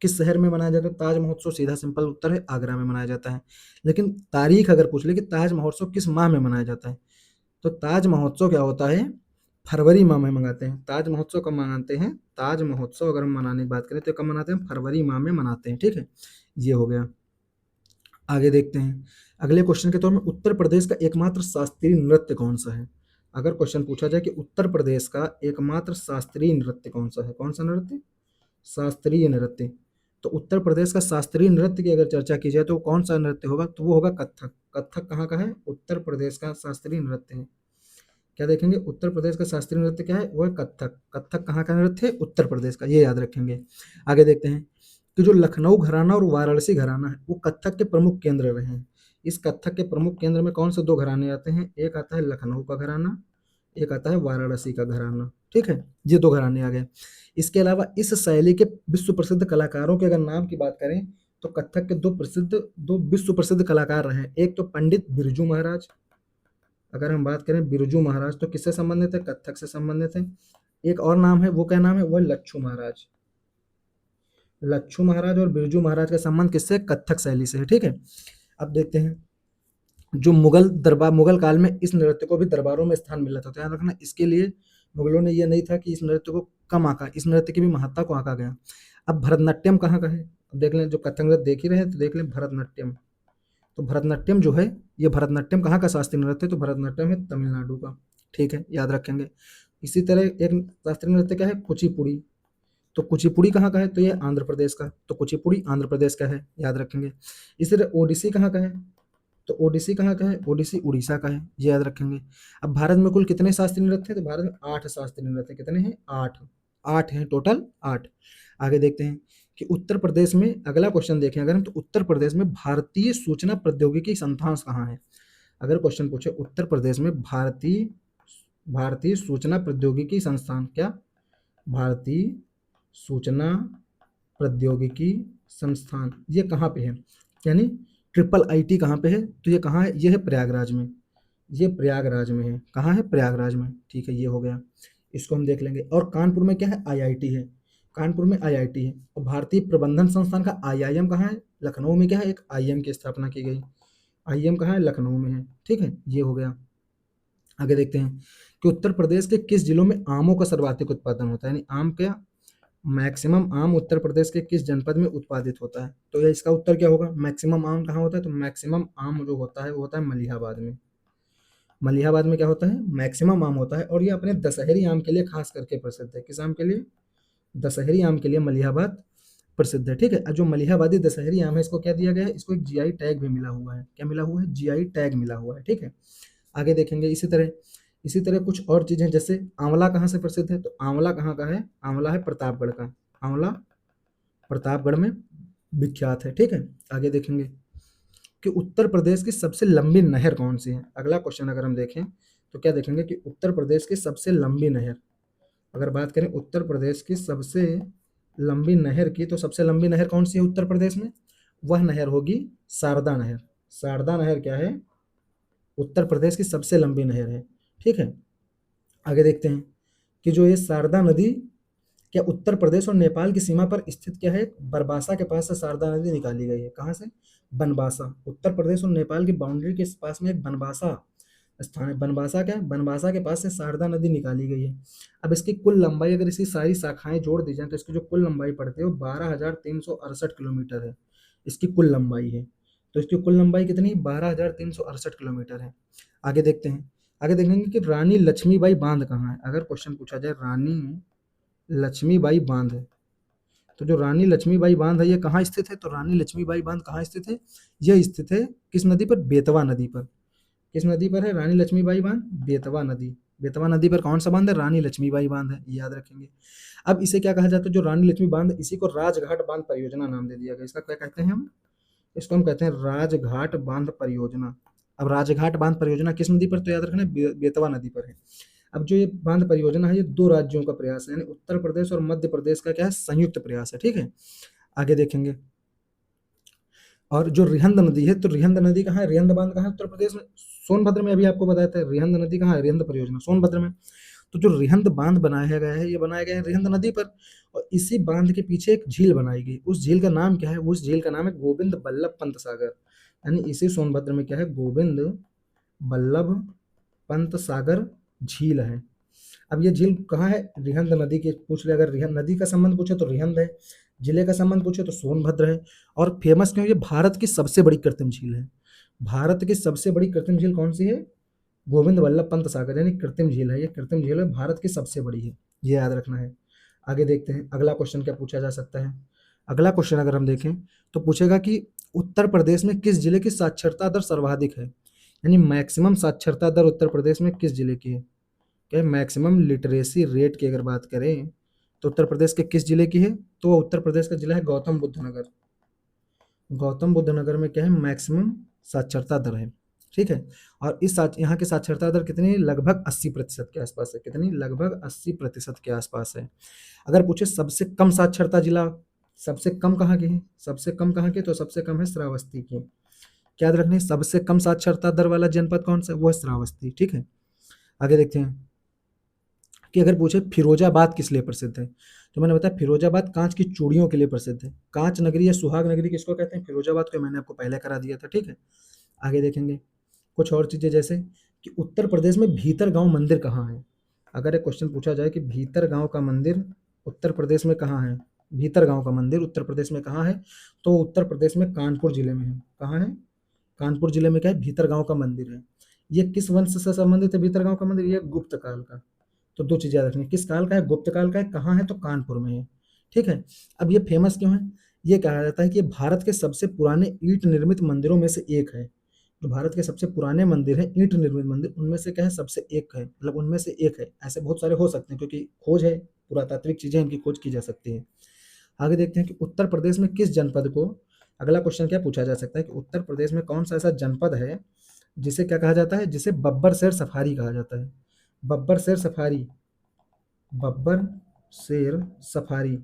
किस शहर में मनाया जाता है, ताज महोत्सव सीधा सिंपल उत्तर है, आगरा में मनाया जाता है। लेकिन तारीख अगर पूछ ले कि ताज महोत्सव किस माह में मनाया जाता है, तो ताज महोत्सव क्या होता है, फरवरी माह में मनाते हैं। ताज महोत्सव कब मनाते हैं, ताज महोत्सव अगर हम मनाने की बात करें तो कब मनाते हैं, फरवरी माह में मनाते हैं। ठीक है, ये हो गया। आगे देखते हैं। अगले क्वेश्चन के तौर में, उत्तर प्रदेश का एकमात्र शास्त्रीय नृत्य कौन सा है। अगर क्वेश्चन पूछा जाए कि उत्तर प्रदेश का एकमात्र शास्त्रीय नृत्य कौन सा है, कौन सा नृत्य, शास्त्रीय नृत्य। तो उत्तर प्रदेश का शास्त्रीय नृत्य की अगर चर्चा की जाए तो कौन सा नृत्य होगा, तो वो होगा कथक। कथक कहाँ का है, उत्तर प्रदेश का शास्त्रीय नृत्य है। क्या देखेंगे, उत्तर प्रदेश का शास्त्रीय नृत्य क्या है, वो है कथक। कथक कहाँ का नृत्य है, उत्तर प्रदेश का, ये याद रखेंगे। आगे देखते हैं कि जो लखनऊ घराना और वाराणसी घराना है वो कथक के प्रमुख केंद्र रहे हैं। इस कथक के प्रमुख केंद्र में कौन से 2 घराने आते हैं, एक आता है लखनऊ का घराना, एक आता है वाराणसी का घराना। ठीक है, ये 2 घराने आ गए। इसके अलावा इस शैली के विश्व प्रसिद्ध कलाकारों के अगर नाम की बात करें तो कथक के 2 विश्व प्रसिद्ध कलाकार रहे हैं। एक तो पंडित बिरजू महाराज, अगर हम बात करें बिरजू महाराज तो किससे संबंधित है, कथक से संबंधित है। एक और नाम है, वो क्या नाम है, वो है लच्छू महाराज। लच्छू महाराज और बिरजू महाराज का संबंध किससे, कथक शैली से है। ठीक है, अब देखते हैं। जो मुगल काल में इस नृत्य को भी दरबारों में स्थान मिला था, तो याद रखना इसके लिए मुगलों ने, ये नहीं था कि इस नृत्य को कम आंका, इस नृत्य की भी महत्ता को आंका गया। अब भरतनाट्यम कहाँ का है, अब देख लें, जो कथक नृत्य देख ही रहे हैं तो देख लें भरतनाट्यम। तो भरतनाट्यम जो है, ये भरतनाट्यम कहाँ का शास्त्रीय नृत्य है, तो भरतनाट्यम है तमिलनाडु का। ठीक है, याद रखेंगे। इसी तरह एक शास्त्रीय नृत्य क्या है, कुचिपुड़ी। तो कुचिपुड़ी कहाँ का है, तो ये आंध्र प्रदेश का, तो कुचिपुड़ी आंध्र प्रदेश का है, याद रखेंगे। इसी तरह ओडिसी कहाँ का है, तो ओडिसी कहाँ का है, ओडिसी उड़ीसा का है, ये याद रखेंगे। अब भारत में कुल कितने शास्त्रीय नृत्य हैं, तो भारत में 8 शास्त्रीय नृत्य, कितने हैं, 8। 8 हैं टोटल, 8। आगे देखते हैं कि उत्तर प्रदेश में, अगला क्वेश्चन देखें अगर हम, तो उत्तर प्रदेश में भारतीय सूचना प्रौद्योगिकी संस्थान कहाँ है। अगर क्वेश्चन पूछे उत्तर प्रदेश में भारतीय भारतीय सूचना प्रौद्योगिकी संस्थान, क्या, भारतीय सूचना प्रौद्योगिकी संस्थान, ये कहाँ पे है, यानी ट्रिपल आईटी कहाँ पे है, तो ये कहाँ है, ये है प्रयागराज में। ये प्रयागराज में है, कहाँ है, प्रयागराज में। ठीक है, ये हो गया, इसको हम देख लेंगे। और कानपुर में क्या है, आईआईटी है, कानपुर में आईआईटी है। और भारतीय प्रबंधन संस्थान का आईआईएम कहाँ है, लखनऊ में क्या है, एक आईएम की स्थापना की गई। आईएम कहाँ है, लखनऊ में है। ठीक है, ये हो गया। आगे देखते हैं कि उत्तर प्रदेश के किस जिलों में आमों का सर्वाधिक उत्पादन होता है, यानी आम का मैक्सिमम आम उत्तर प्रदेश के किस जनपद में उत्पादित होता है, तो ये इसका उत्तर क्या होगा, मैक्सिमम आम कहाँ होता है, तो मैक्सिमम आम जो होता है वो होता है मलिहाबाद में। मलिहाबाद में क्या होता है, मैक्सिमम आम होता है। और ये अपने दशहरी आम के लिए खास करके प्रसिद्ध है, किस आम के लिए, दशहरी आम के लिए मलिहाबाद प्रसिद्ध है। ठीक है, जो मलिहाबादी दशहरी आम है इसको क्या दिया गया है, इसको एक जीआई टैग भी मिला हुआ है, क्या मिला हुआ है, जीआई टैग मिला हुआ है। ठीक है, आगे देखेंगे। इसी तरह कुछ और चीजें, जैसे आंवला कहाँ से प्रसिद्ध है, तो आंवला कहाँ का है, आंवला है प्रतापगढ़ का, आंवला प्रतापगढ़ में विख्यात है। ठीक है, आगे देखेंगे कि उत्तर प्रदेश की सबसे लंबी नहर कौन सी है। अगला क्वेश्चन अगर हम देखें तो क्या देखेंगे कि उत्तर प्रदेश की सबसे लंबी नहर, अगर बात करें उत्तर प्रदेश की सबसे लंबी नहर की, तो सबसे लंबी नहर कौन सी है उत्तर प्रदेश में, वह नहर होगी शारदा नहर। शारदा नहर क्या है, उत्तर प्रदेश की सबसे लंबी नहर है। ठीक है। आगे देखते हैं कि जो ये शारदा नदी क्या उत्तर प्रदेश और नेपाल की सीमा पर स्थित क्या है, बरबासा के पास से शारदा नदी निकाली गई है। कहाँ से? बनबासा। उत्तर प्रदेश और नेपाल की बाउंड्री के पास में एक बनबासा स्थान है। बनबासा क्या है? बनबासा के पास से शारदा नदी निकाली गई है। अब इसकी कुल लंबाई अगर इसकी सारी शाखाएं जोड़ दी जाए तो इसकी जो कुल लंबाई पड़ती है वो 12,368 किलोमीटर है। इसकी कुल लंबाई है। तो इसकी कुल लंबाई कितनी? 12,368 किलोमीटर है। आगे देखते हैं। आगे देखेंगे कि रानी लक्ष्मीबाई बांध कहाँ है। अगर क्वेश्चन पूछा जाए रानी लक्ष्मीबाई बांध है, तो जो रानी लक्ष्मीबाई बांध है ये कहाँ स्थित है? तो रानी लक्ष्मीबाई बांध कहाँ स्थित है? यह स्थित है किस नदी पर? बेतवा नदी पर। किस नदी पर है रानी लक्ष्मीबाई बांध? बेतवा नदी। बेतवा नदी पर कौन सा बांध है? रानी लक्ष्मीबाई बांध है, ये याद रखेंगे। अब इसे क्या कहा जाता है? जो रानी लक्ष्मी बांध, इसी को राजघाट बांध परियोजना नाम दे दिया गया। इसका क्या कहते हैं हम? इसको हम कहते हैं राजघाट बांध परियोजना। अब राजघाट बांध परियोजना किस नदी पर? तो याद रखना बेतवा नदी पर है। अब जो ये बांध परियोजना है ये दो राज्यों का प्रयास है, यानी उत्तर प्रदेश और मध्य प्रदेश का क्या है? संयुक्त प्रयास है। ठीक है। आगे देखेंगे। और जो रिहंद नदी है, तो रिहंद नदी कहाँ है? रिहंद बांध कहाँ है? उत्तर प्रदेश में सोनभद्र में। अभी आपको बताया था रिहंद नदी कहाँ है? रिहंद परियोजना सोनभद्र में। तो जो रिहंद बांध बनाया गया है ये बनाया गया है रिहंद नदी पर, और इसी बांध के पीछे एक झील बनाई गई। उस झील का नाम क्या है? उस झील का नाम है गोविंद बल्लभ पंत सागर। यानी इसी सोनभद्र में क्या है? गोविंद बल्लभ पंत सागर झील है। अब ये झील कहाँ है? रिहंद नदी के पूछ ले, अगर रिहंद नदी का संबंध पूछे तो रिहंद है, जिले का संबंध पूछे तो सोनभद्र है। और फेमस क्यों? ये भारत की सबसे बड़ी कृत्रिम झील है। भारत की सबसे बड़ी कृत्रिम झील कौन सी है? गोविंद वल्लभ पंत सागर, यानी कृत्रिम झील है। ये कृत्रिम झील है, भारत की सबसे बड़ी है, ये याद रखना है। आगे देखते हैं अगला क्वेश्चन क्या पूछा जा सकता है। अगला क्वेश्चन अगर हम देखें तो पूछेगा कि उत्तर प्रदेश में किस जिले की साक्षरता दर सर्वाधिक है, यानी मैक्सिमम साक्षरता दर उत्तर प्रदेश में किस जिले की है? क्या मैक्सिमम लिटरेसी रेट की अगर बात करें तो उत्तर प्रदेश के किस जिले की है? तो उत्तर प्रदेश का जिला है गौतम बुद्ध नगर। गौतम बुद्ध नगर में क्या है? मैक्सिमम साक्षरता दर है। ठीक है। और यहाँ की साक्षरता दर कितनी है? लगभग 80% के आसपास है। कितनी? लगभग 80% के आसपास है। अगर पूछे सबसे कम साक्षरता जिला, सबसे कम कहाँ की है? सबसे कम कहाँ की? तो सबसे कम है श्रावस्ती की। क्या याद रखनी? सबसे कम साक्षरता दर वाला जनपद कौन सा है? वो है श्रावस्ती। ठीक है। आगे देखते हैं कि अगर पूछे फिरोजाबाद किस लिए प्रसिद्ध है, तो मैंने बताया फिरोजाबाद कांच की चूड़ियों के लिए प्रसिद्ध है। कांच नगरी या सुहाग नगरी किसको कहते हैं? फिरोजाबाद को। मैंने आपको पहले करा दिया था। ठीक है। आगे देखेंगे कुछ और चीजें, जैसे कि उत्तर प्रदेश में भीतर गांव मंदिर कहाँ है। अगर एक क्वेश्चन पूछा जाए कि भीतर गांव का मंदिर उत्तर प्रदेश में कहाँ है, भीतर गांव का मंदिर उत्तर प्रदेश में कहाँ है, तो उत्तर प्रदेश में कानपुर जिले में है। कहाँ है? कानपुर जिले में क्या है? भीतर गांव का मंदिर है। ये किस वंश से संबंधित है भीतर गांव का मंदिर? ये गुप्त काल का। तो दो चीजें याद रखनी, किस काल का है? गुप्त काल का है। कहाँ है? तो कानपुर में है। ठीक है। अब ये फेमस क्यों है? ये कहा जाता है कि ये भारत के सबसे पुराने ईंट निर्मित मंदिरों में से एक है। जो भारत के सबसे पुराने मंदिर हैं ईंट निर्मित मंदिर, उनमें से क्या है? सबसे एक है, मतलब उनमें से एक है। ऐसे बहुत सारे हो सकते हैं क्योंकि खोज है, पुरातात्विक चीजें इनकी खोज की जा सकती है। आगे देखते हैं कि उत्तर प्रदेश में किस जनपद को, अगला क्वेश्चन क्या पूछा जा सकता है कि उत्तर प्रदेश में कौन सा ऐसा जनपद है जिसे क्या कहा जाता है? जिसे बब्बर शेर सफारी कहा जाता है। बब्बर शेर सफारी, बब्बर शेर सफारी।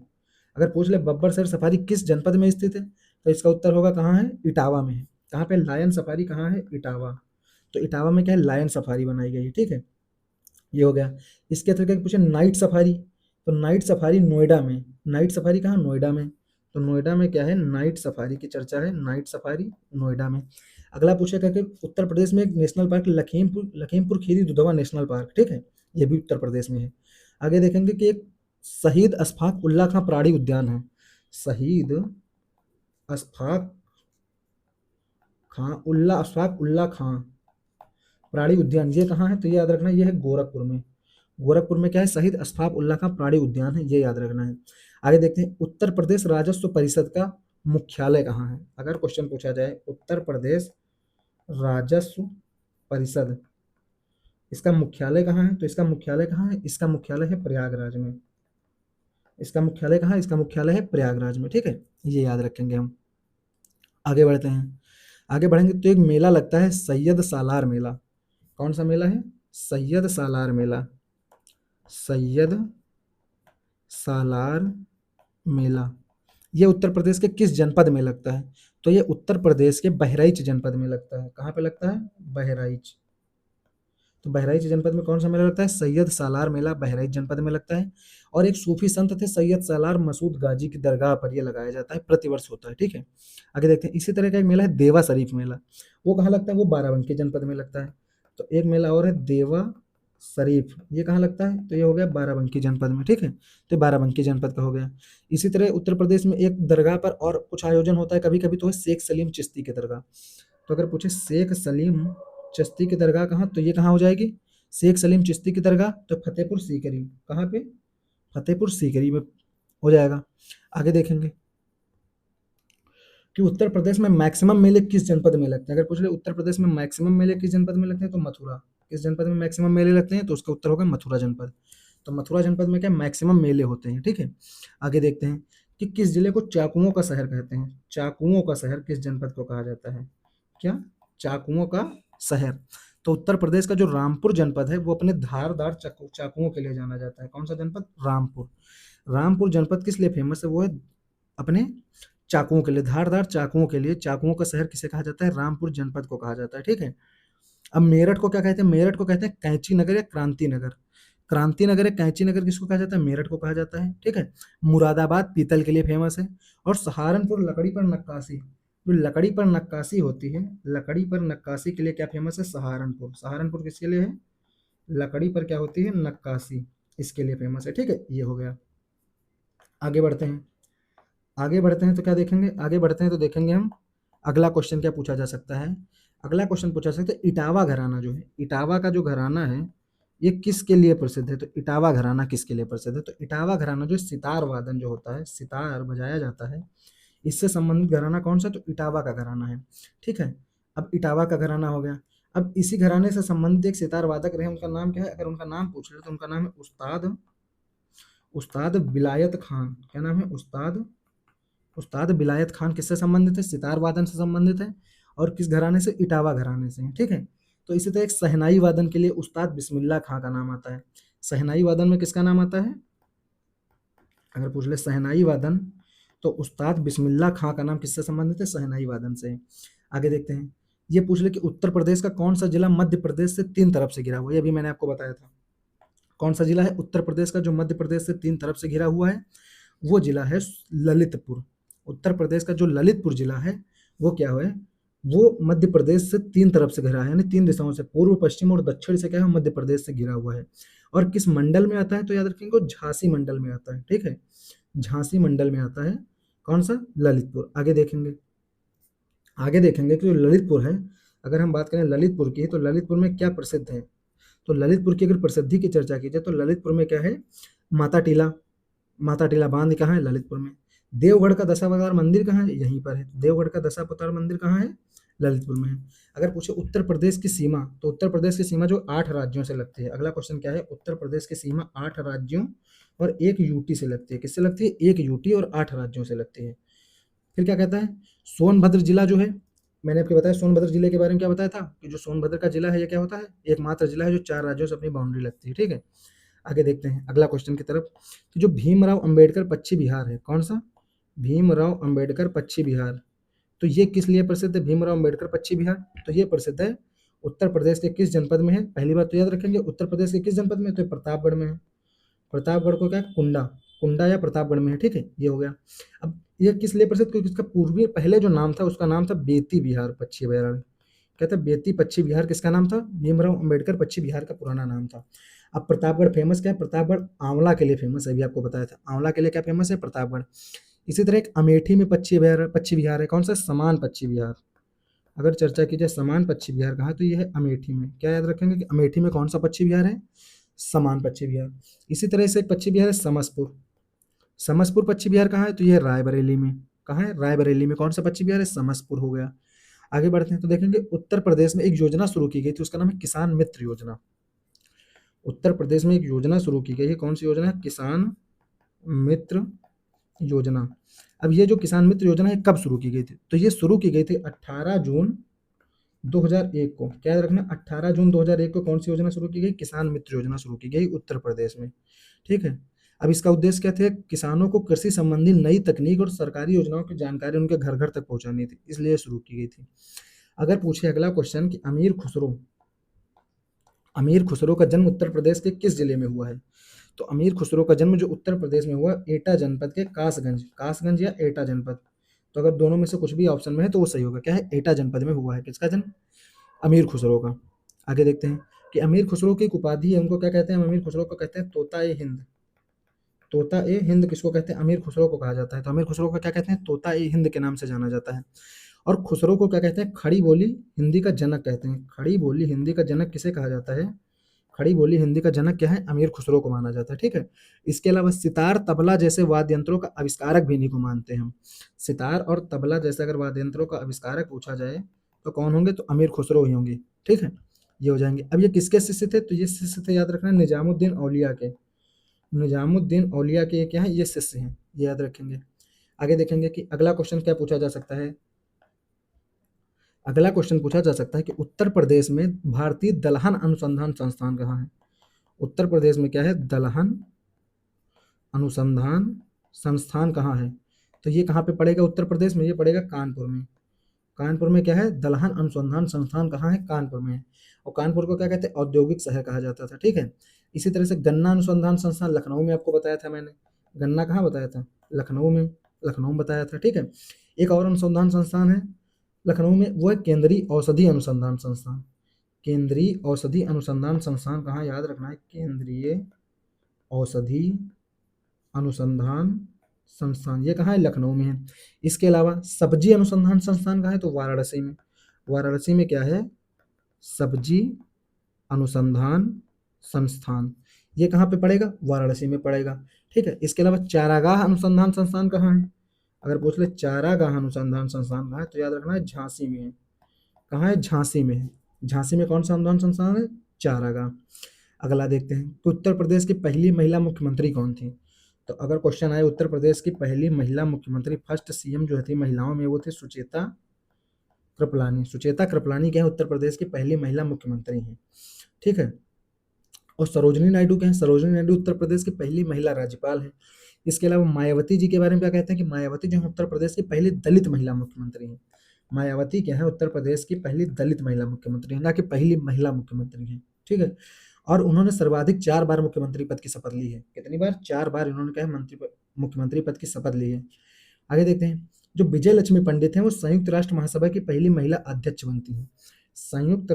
अगर पूछ ले बब्बर शेर सफारी किस जनपद में स्थित है, तो इसका उत्तर होगा कहाँ है? इटावा में है। कहाँ पे? लायन सफारी कहाँ है? इटावा। तो इटावा में क्या है? लायन सफारी बनाई गई है। ठीक है। ये हो गया। इसके अतिरिक्त पूछे नाइट सफारी, तो नाइट सफारी नोएडा में। नाइट सफारी कहाँ? नोएडा में। तो नोएडा में क्या है? नाइट सफारी की चर्चा है, नाइट सफारी नोएडा में। अगला पूछेगा कि उत्तर प्रदेश में एक national park Lakhimpur Kheri Dudhwa national park. ठीक है। ये भी उत्तर प्रदेश में है। आगे देखेंगे कि एक शहीद अशफाक उल्ला खां प्राणी उद्यान है। शहीद अशफाक अशफाक उल्ला खां प्राणी उद्यान, ये कहाँ है? तो ये याद रखना, ये है गोरखपुर में। गोरखपुर में क्या है? शहीद अशफाक उल्ला खां प्राणी उद्यान है, ये याद रखना है। आगे देखते हैं उत्तर प्रदेश राजस्व परिषद का मुख्यालय कहाँ है। अगर क्वेश्चन पूछा जाए उत्तर प्रदेश राजस्व परिषद, इसका मुख्यालय कहाँ है, तो इसका मुख्यालय कहाँ है? इसका मुख्यालय है प्रयागराज में। इसका मुख्यालय कहाँ है? इसका मुख्यालय है प्रयागराज में। ठीक है। ये याद रखेंगे हम। आगे बढ़ते हैं। आगे बढ़ेंगे तो एक मेला लगता है सैयद सालार मेला। कौन सा मेला है? सैयद सालार मेला। सैयद सालार मेला। ये उत्तर प्रदेश के किस जनपद में लगता है? तो ये उत्तर प्रदेश के बहराइच जनपद में लगता है। कहाँ पे लगता है? बहराइच। तो बहराइच जनपद में कौन सा मेला लगता है? सैयद सालार मेला बहराइच जनपद में लगता है। और एक सूफी संत थे सैयद सालार मसूद गाजी की दरगाह पर ये लगाया जाता है, प्रतिवर्ष होता है। ठीक है, आगे देखते हैं। इसी तरह का एक मेला है देवा शरीफ मेला, वो कहाँ लगता है? वो बाराबंकी जनपद में लगता है। तो एक मेला और है देवा शरीफ, ये कहाँ लगता है? तो ये हो गया बाराबंकी जनपद में। ठीक है, तो बाराबंकी जनपद का हो गया। इसी तरह उत्तर प्रदेश में एक दरगाह पर और कुछ आयोजन होता है कभी कभी, तो है शेख सलीम चिश्ती की दरगाह। तो अगर पूछे शेख सलीम चिश्ती की दरगाह कहाँ, तो ये कहाँ हो जाएगी? शेख सलीम चिश्ती की दरगाह तो फतेहपुर सीकरी, कहाँ पे? फतेहपुर सीकरी में हो जाएगा। आगे देखेंगे कि उत्तर प्रदेश में मैक्सिमम मेले किस जनपद में लगते हैं। अगर पूछ ले उत्तर प्रदेश में मैक्सिमम मेले किस जनपद में लगते हैं, तो मथुरा। किस जनपद में मैक्सिमम मेले लगते हैं? तो उसका उत्तर होगा मथुरा जनपद। तो मथुरा जनपद में क्या मैक्सिमम मेले होते हैं। ठीक है, आगे देखते हैं कि किस जिले को चाकुओं का शहर कहते हैं। चाकुओं का शहर किस जनपद को कहा जाता है? क्या? चाकुओं का शहर। तो उत्तर प्रदेश का जो रामपुर जनपद है वो अपने धारदार चाकुओं के लिए जाना जाता है। कौन सा जनपद? रामपुर। रामपुर जनपद किस लिए फेमस है? वो है अपने चाकुओं के लिए, धारदार चाकुओं के लिए। चाकुओं का शहर किसे कहा जाता है? रामपुर जनपद को कहा जाता है। ठीक है, अब मेरठ को क्या कहते हैं? मेरठ को कहते हैं कैंची नगर या क्रांति नगर। क्रांति नगर या कैंची नगर किसको कहा जाता है? मेरठ को कहा जाता है। ठीक है, मुरादाबाद पीतल के लिए फेमस है। और सहारनपुर लकड़ी पर नक्काशी, जो लकड़ी पर नक्काशी होती है, लकड़ी पर नक्काशी के लिए क्या फेमस है? सहारनपुर। सहारनपुर किसके लिए है? लकड़ी पर क्या होती है? नक्काशी, इसके लिए फेमस है। ठीक है, ये हो गया। आगे बढ़ते हैं। आगे बढ़ते हैं तो क्या देखेंगे? आगे बढ़ते हैं तो देखेंगे हम अगला क्वेश्चन क्या पूछा जा सकता है। अगला क्वेश्चन पूछा जा सकता है इटावा घराना जो है, इटावा का जो घराना है ये किसके लिए प्रसिद्ध है? तो इटावा घराना किसके लिए प्रसिद्ध है? तो इटावा घराना जो सितार वादन जो होता है, सितार बजाया जाता है, इससे संबंधित घराना कौन सा? तो इटावा का घराना है। ठीक है, अब इटावा का घराना हो गया। अब इसी घराने से संबंधित एक सितार वादक रहे, उनका नाम क्या है? अगर उनका नाम पूछ ले तो उनका नाम है उस्ताद, उस्ताद विलायत खान। क्या नाम है? उस्ताद, उस्ताद विलायत खान। किससे संबंधित है? सितार वादन से संबंधित है। और किस घराने से? इटावा घराने से। ठीक है, तो इसी तरह एक सहनाई वादन के लिए उस्ताद बिस्मिल्लाह खां का नाम आता है। सहनाई वादन में किसका नाम आता है? अगर पूछ ले सहनाई वादन, तो उस्ताद बिस्मिल्लाह खां का नाम किससे संबंधित है? सहनाई वादन से। आगे देखते हैं, ये पूछ ले कि उत्तर प्रदेश का कौन सा जिला मध्य प्रदेश से 3 तरफ से घिरा हुआ है। ये भी मैंने आपको बताया था। कौन सा जिला है उत्तर प्रदेश का जो मध्य प्रदेश से 3 तरफ से घिरा हुआ है? वो जिला है ललितपुर। उत्तर प्रदेश का जो ललितपुर जिला है वो क्या है? वो मध्य प्रदेश से 3 तरफ से घिरा है, यानी 3 दिशाओं से, पूर्व पश्चिम और दक्षिण से क्या है? मध्य प्रदेश से घिरा हुआ है। और किस मंडल में आता है? तो याद रखेंगे वो झांसी मंडल में आता है। ठीक है, झांसी मंडल में आता है। कौन सा? ललितपुर। आगे देखेंगे, आगे देखेंगे कि जो ललितपुर है, अगर हम बात करें ललितपुर की, तो ललितपुर में क्या प्रसिद्ध है? तो ललितपुर की अगर प्रसिद्धि की चर्चा की जाए तो ललितपुर में क्या है? माता टीला, माता टीला बांध कहाँ है? ललितपुर में। देवगढ़ का दशावतार मंदिर कहाँ है? यहीं पर है। देवगढ़ का दशावतार मंदिर कहाँ है? ललितपुर में है। अगर पूछे उत्तर प्रदेश की सीमा, तो उत्तर प्रदेश की सीमा जो 8 राज्यों से लगती है। अगला क्वेश्चन क्या है? उत्तर प्रदेश की सीमा 8 राज्यों और 1 यूटी से लगती है। किससे लगती है? 1 यूटी और 8 राज्यों से लगती है। फिर क्या कहता है? सोनभद्र जिला जो है, मैंने आपको बताया सोनभद्र जिले के बारे में क्या बताया था कि जो सोनभद्र का जिला है ये क्या होता है? एकमात्र जिला है जो 4 राज्यों से अपनी बाउंड्री लगती है। ठीक है, आगे देखते हैं अगला क्वेश्चन की तरफ कि जो भीमराव अंबेडकर पक्षी विहार है, कौन सा? भीमराव अंबेडकर पक्षी विहार, तो ये किस लिए प्रसिद्ध है? भीमराव अंबेडकर पक्षी विहार, तो ये प्रसिद्ध है उत्तर प्रदेश के किस जनपद में है? पहली बात तो याद रखेंगे उत्तर प्रदेश के किस जनपद में? तो प्रतापगढ़ में है। प्रतापगढ़ को क्या है? कुंडा, कुंडा या प्रतापगढ़ में है। ठीक है, ये हो गया। अब ये किस लिए प्रसिद्ध? क्योंकि इसका पूर्वी पहले जो नाम था उसका नाम था बेती बिहार पक्षी अभयारण्य। कहते हैं बेती पक्षी विहार किसका नाम था? भीमराव अंबेडकर पक्षी विहार का पुराना नाम था। अब प्रतापगढ़ फेमस क्या है? प्रतापगढ़ आंवला के लिए फेमस है, अभी आपको बताया था। आंवला के लिए क्या फेमस है? प्रतापगढ़। इसी तरह एक अमेठी में पक्षी विहार है। कौन सा? समान पक्षी विहार। अगर चर्चा की जाए समान पक्षी विहार कहाँ है, तो ये है अमेठी में। क्या याद रखेंगे कि अमेठी में कौन सा पक्षी विहार है? समान पक्षी विहार। इसी तरह से एक पक्षी विहार है समसपुर। समसपुर पक्षी विहार कहाँ है? तो ये है रायबरेली में। कहाँ है? रायबरेली में। कौन सा पक्षी विहार है? समसपुर हो गया। आगे बढ़ते हैं तो देखेंगे उत्तर प्रदेश में एक योजना शुरू की गई थी, उसका नाम है किसान मित्र योजना। उत्तर प्रदेश में एक योजना शुरू की गई है, कौन सी योजना है? किसान मित्र योजना। अब ये जो किसान मित्र योजना है कब शुरू की गई थी? तो ये शुरू की गई थी 18 जून 2001 को। क्या याद रखना? 18 जून 2001 को कौन सी योजना शुरू की गई? किसान मित्र योजना शुरू की गई उत्तर प्रदेश में। ठीक है, अब इसका उद्देश्य क्या थे? किसानों को कृषि संबंधी नई तकनीक और सरकारी योजनाओं की जानकारी उनके घर घर तक पहुंचानी थी, इसलिए शुरू की गई थी। अगर पूछे अगला क्वेश्चन कि अमीर खुसरो, अमीर खुसरो का जन्म उत्तर प्रदेश के किस जिले में हुआ है? तो अमीर खुसरो का जन्म जो उत्तर प्रदेश में हुआ, एटा जनपद के कासगंज या एटा जनपद। तो अगर दोनों में से कुछ भी ऑप्शन में है तो वो सही होगा। क्या है? एटा जनपद में हुआ है किसका जन्म? अमीर खुसरो का। आगे देखते हैं कि अमीर खुसरो की एक उपाधि है, उनको क्या कहते हैं? अमीर खुसरो को कहते हैं तोता ए हिंद। तोता ए हिंद किसको कहते हैं? अमीर खुसरो को कहा जाता है। तो अमीर खुसरो को क्या कहते हैं? तोता ए हिंद के नाम से जाना जाता है। और खुसरो को क्या कहते हैं? खड़ी बोली हिंदी का जनक कहते हैं। खड़ी बोली हिंदी का जनक किसे कहा जाता है? खड़ी बोली हिंदी का जनक क्या है? अमीर खुसरो को माना जाता है। ठीक है। इसके अलावा सितार, तबला जैसे वाद्य यंत्रों का आविष्कारक भी इन्हीं को मानते हैं हम। सितार और तबला जैसे अगर वाद्य यंत्रों का आविष्कारक पूछा जाए तो कौन होंगे? तो अमीर खुसरो ही होंगे। ठीक है, ये हो जाएंगे। अब ये किसके शिष्य थे? तो ये शिष्य थे, याद रखना, निजामुद्दीन औलिया के। निजामुद्दीन औलिया के क्या है? ये शिष्य हैं, ये याद रखेंगे। आगे देखेंगे कि अगला क्वेश्चन क्या पूछा जा सकता है। अगला क्वेश्चन पूछा जा सकता है कि उत्तर प्रदेश में भारतीय दलहन अनुसंधान संस्थान कहाँ है? उत्तर प्रदेश में क्या है? दलहन अनुसंधान संस्थान कहाँ है? तो ये कहाँ पे पड़ेगा उत्तर प्रदेश में? ये पड़ेगा कानपुर में। कानपुर में क्या है? दलहन अनुसंधान संस्थान कहाँ है? कानपुर में है। और कानपुर को क्या कहते हैं? औद्योगिक शहर कहा जाता था। ठीक है। इसी तरह से गन्ना अनुसंधान संस्थान लखनऊ में, आपको बताया था मैंने। गन्ना कहाँ बताया था? लखनऊ में। लखनऊ में बताया था। ठीक है। एक और अनुसंधान संस्थान है लखनऊ में, वो है केंद्रीय औषधि अनुसंधान संस्थान। केंद्रीय औषधि अनुसंधान संस्थान कहाँ? याद रखना है, केंद्रीय औषधि अनुसंधान संस्थान, ये कहाँ है? लखनऊ में है। इसके अलावा सब्जी अनुसंधान संस्थान कहाँ है? तो वाराणसी में। वाराणसी में क्या है? सब्जी अनुसंधान संस्थान। ये कहाँ पे पड़ेगा? वाराणसी में पड़ेगा। ठीक है। इसके अलावा चारागाह अनुसंधान संस्थान कहाँ है? अगर पूछ ले चारागाह अनुसंधान संस्थान कहाँ है, तो याद रखना है झांसी में है। कहाँ है? झांसी में है। झांसी में कौन सा अनुसंधान संस्थान है? चारागाह। अगला देखते हैं कि उत्तर प्रदेश की पहली महिला मुख्यमंत्री कौन थी? तो अगर क्वेश्चन आए उत्तर प्रदेश की पहली महिला मुख्यमंत्री, फर्स्ट सीएम जो थी महिलाओं में, वो थे सुचेता कृपलानी। सुचेता कृपलानी क्या है? उत्तर प्रदेश की पहली महिला मुख्यमंत्री हैं। ठीक है। और सरोजनी नायडू क्या है? सरोजनी नायडू उत्तर प्रदेश की पहली महिला राज्यपाल है। इसके अलावा मायावती जी के बारे में क्या कहते हैं कि मायावती जो है उत्तर प्रदेश की पहली दलित महिला मुख्यमंत्री है। मायावती क्या है? उत्तर प्रदेश की पहली दलित महिला मुख्यमंत्री है, ना कि पहली महिला मुख्यमंत्री है। ठीक है। और उन्होंने सर्वाधिक 4 बार मुख्यमंत्री पद की शपथ ली है। कितनी बार? 4 बार इन्होंने क्या है? मुख्यमंत्री पद की शपथ ली है। आगे देखते हैं, जो विजय लक्ष्मी पंडित हैं वो संयुक्त राष्ट्र महासभा की पहली महिला अध्यक्ष बनती हैं। संयुक्त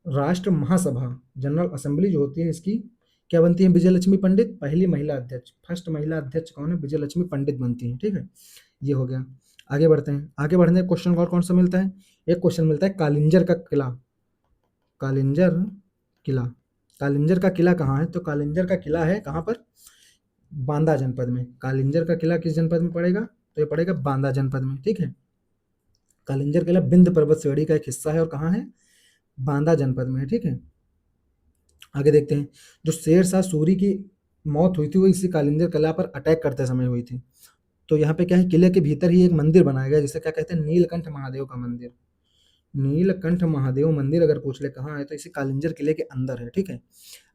राष्ट्र महासभा, जनरल असेंबली जो होती है इसकी क्या बनती है? विजय लक्ष्मी पंडित पहली महिला अध्यक्ष। फर्स्ट महिला अध्यक्ष कौन है? विजय लक्ष्मी पंडित बनती है। ठीक है, ये हो गया। आगे बढ़ते हैं। आगे बढ़ने क्वेश्चन और कौन सा मिलता है? एक क्वेश्चन मिलता है कालिंजर का किला। कालिंजर किला। कालिंजर का किला कहाँ है? तो कालिंजर का किला है कहाँ पर? बांदा जनपद में। कालिंजर का किला किस जनपद में पड़ेगा? तो ये पड़ेगा बांदा जनपद में। ठीक है। कालिंजर किला विंध्य पर्वत श्रेणी का एक हिस्सा है और कहाँ है? बांदा जनपद में है। ठीक है। आगे देखते हैं, जो शेर शाह सूरी की मौत हुई थी वो इसी कालिंजर किला पर अटैक करते समय हुई थी। तो यहाँ पे क्या है? किले के भीतर ही एक मंदिर बनाया गया जिसे क्या कहते हैं? नीलकंठ महादेव का मंदिर। नीलकंठ महादेव मंदिर अगर पूछ ले कहाँ है, तो इसी कालिंजर किले के अंदर है। ठीक है।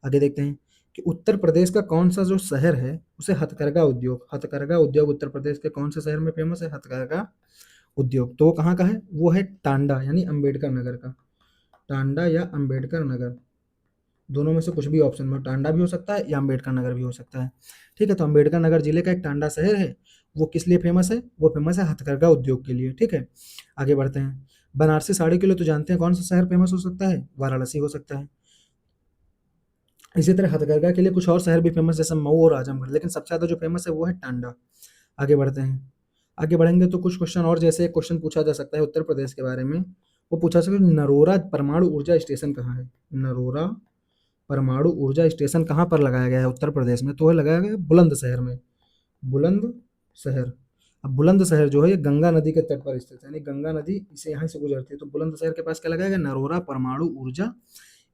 आगे देखते हैं कि उत्तर प्रदेश का कौन सा जो शहर है उसे हथकरघा उद्योग उत्तर प्रदेश के कौन से शहर में फेमस है? हथकरघा उद्योग। तो वो कहाँ का है? वो है टांडा, यानी अंबेडकर नगर का। टांडा या अंबेडकर नगर, दोनों में से कुछ भी ऑप्शन में, टांडा भी हो सकता है या अंबेडकर नगर भी हो सकता है। ठीक है। तो अंबेडकर नगर जिले का एक टांडा शहर है, वो किस लिए फेमस है? वो फेमस है हथकरघा उद्योग के लिए। ठीक है। आगे बढ़ते हैं। बनारसी साड़ी के लिए तो जानते हैं कौन सा शहर फेमस हो सकता है? वाराणसी हो सकता है। इसी तरह हथकरघा के लिए कुछ और शहर भी फेमस, जैसे मऊ और आजमगढ़, लेकिन सबसे ज्यादा जो फेमस है वो है टांडा। आगे बढ़ते हैं। आगे बढ़ेंगे तो कुछ क्वेश्चन और, जैसे एक क्वेश्चन पूछा जा सकता है उत्तर प्रदेश के बारे में, वो पूछा सकता है नरोरा परमाणु ऊर्जा स्टेशन कहाँ है? नरोरा परमाणु ऊर्जा स्टेशन कहाँ पर लगाया गया है उत्तर प्रदेश में? तो है लगाया गया है बुलंदशहर में। बुलंदशहर। अब बुलंदशहर जो है ये गंगा नदी के तट पर स्थित है, यानी गंगा नदी इसे यहाँ से गुजरती है। तो बुलंदशहर के पास क्या लगाया गया? नरोरा परमाणु ऊर्जा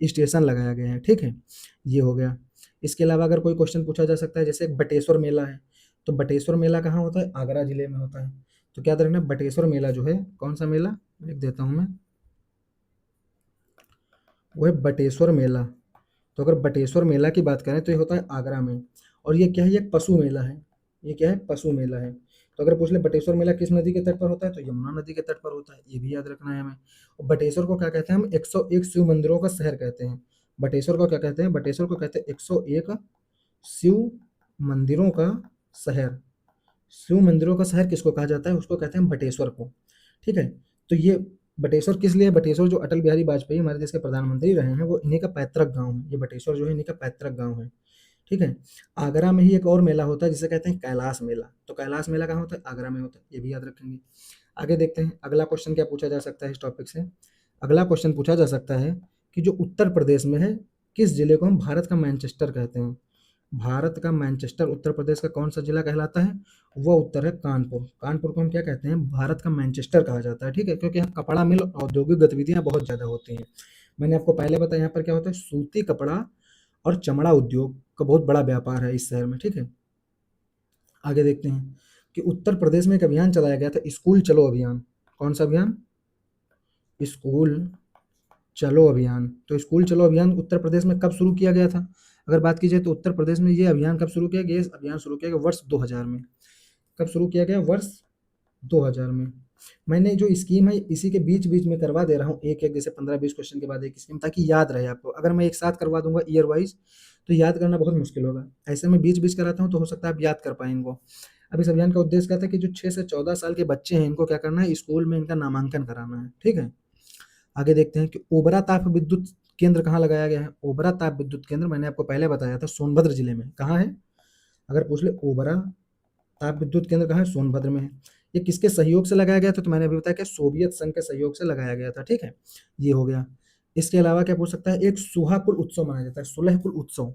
स्टेशन लगाया गया है। ठीक है, ये हो गया। इसके अलावा अगर कोई क्वेश्चन पूछा जा सकता है, जैसे एक बटेश्वर मेला है, तो बटेश्वर मेला कहाँ होता है? आगरा जिले में होता है। तो क्या रखना, बटेश्वर मेला जो है कौन सा मेला, लिख देता हूँ मैं, वो है बटेश्वर मेला। तो अगर बटेश्वर मेला की बात करें तो ये होता है आगरा में। और ये क्या है? ये पशु मेला है। ये क्या है? पशु मेला है। तो अगर पूछ ले बटेश्वर मेला किस नदी के तट पर होता है, तो यमुना नदी के तट पर होता है, ये भी याद रखना है हमें। और बटेश्वर को क्या कहते हैं हम, 101 शिव मंदिरों का शहर कहते हैं। बटेश्वर को क्या कहते हैं, बटेश्वर को कहते हैं 101 शिव मंदिरों का शहर। शिव मंदिरों का शहर किसको कहा जाता है, उसको कहते हैं बटेश्वर को। ठीक है, तो ये बटेश्वर किस लिए, बटेश्वर जो अटल बिहारी वाजपेयी हमारे देश के प्रधानमंत्री रहे हैं, वो इन्हीं का पैतृक गांव है। ये बटेश्वर जो है इन्हीं का पैतृक गांव है। ठीक है, आगरा में ही एक और मेला होता है जिसे कहते हैं कैलाश मेला। तो कैलाश मेला कहाँ होता है, आगरा में होता है, ये भी याद रखेंगे। आगे देखते हैं अगला क्वेश्चन क्या पूछा जा सकता है इस टॉपिक से। अगला क्वेश्चन पूछा जा सकता है कि जो उत्तर प्रदेश में है, किस जिले को हम भारत का मैनचेस्टर कहते हैं। भारत का मैनचेस्टर उत्तर प्रदेश का कौन सा जिला कहलाता है, वह उत्तर है कानपुर। कानपुर को हम क्या कहते हैं, भारत का मैनचेस्टर कहा जाता है। ठीक है, क्योंकि यहाँ कपड़ा मिल औद्योगिक गतिविधियां बहुत ज़्यादा होती हैं। मैंने आपको पहले बताया यहाँ पर क्या होता है, सूती कपड़ा और चमड़ा उद्योग का बहुत बड़ा व्यापार है इस शहर में। ठीक है, आगे देखते हैं कि उत्तर प्रदेश में एक अभियान चलाया गया था, स्कूल चलो अभियान। कौन सा अभियान, स्कूल चलो अभियान। तो स्कूल चलो अभियान उत्तर प्रदेश में कब शुरू किया गया था, अगर बात की जाए तो उत्तर प्रदेश में ये अभियान कब शुरू किया गया, ये अभियान शुरू किया गया वर्ष 2000 में। कब शुरू किया गया, वर्ष 2000 में। मैंने जो स्कीम है इसी के बीच बीच में करवा दे रहा हूँ, एक एक जैसे 15-20 क्वेश्चन के बाद एक स्कीम, ताकि याद रहे आपको। अगर मैं एक साथ करवा दूंगा ईयर वाइज तो याद करना बहुत मुश्किल होगा, ऐसे मैं बीच बीच कराता हूँ तो हो सकता है आप याद कर पाए इनको। अब इस अभियान का उद्देश्य क्या था कि जो 6 से 14 साल के बच्चे हैं इनको क्या करना है, स्कूल में इनका नामांकन कराना है। ठीक है, आगे देखते हैं कि ओबरा ताप विद्युत केंद्र कहाँ लगाया गया है। ओबरा ताप विद्युत केंद्र मैंने आपको पहले बताया था सोनभद्र जिले में। कहाँ है, अगर पूछ ले ओबरा ताप विद्युत केंद्र कहाँ है, सोनभद्र में है। ये किसके सहयोग से लगाया गया था, तो मैंने अभी बताया कि सोवियत संघ के सहयोग से लगाया गया था। ठीक है, ये हो गया। इसके अलावा क्या पूछ सकता है, एक सुहा कुल उत्सव मनाया जाता है, सुलह कुल उत्सव।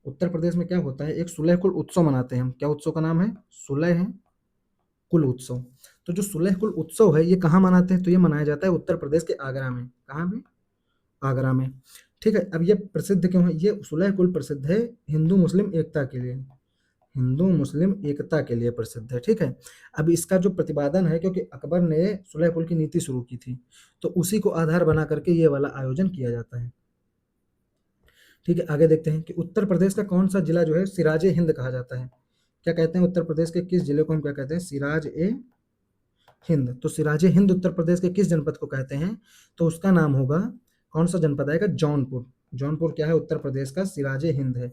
उत्तर प्रदेश में क्या होता है, एक सुलह कुल उत्सव मनाते हैं हम। क्या उत्सव का नाम है, सुलह कुल उत्सव। तो जो सुलह कुल उत्सव है ये कहाँ मनाते हैं, तो ये मनाया जाता है उत्तर प्रदेश के आगरा में। कहाँ में, आगरा में। ठीक है, अब ये प्रसिद्ध क्यों है, ये सुलह कुल प्रसिद्ध है हिंदू मुस्लिम एकता के लिए, हिंदू मुस्लिम एकता के लिए प्रसिद्ध है। ठीक है, अब इसका जो प्रतिपादन है, क्योंकि अकबर ने सुलह कुल की नीति शुरू की थी, तो उसी को आधार बना करके ये वाला आयोजन किया जाता है। ठीक है, आगे देखते हैं कि उत्तर प्रदेश का कौन सा जिला जो है सिराजे हिंद कहा जाता है। क्या कहते हैं, उत्तर प्रदेश के किस जिले को हम क्या कहते हैं, सिराज ए हिंद। तो सिराजे हिंद उत्तर प्रदेश के किस जनपद को कहते हैं, तो उसका नाम होगा, कौन सा जनपद आएगा, जौनपुर। जौनपुर क्या है, उत्तर प्रदेश का सिराजे हिंद है।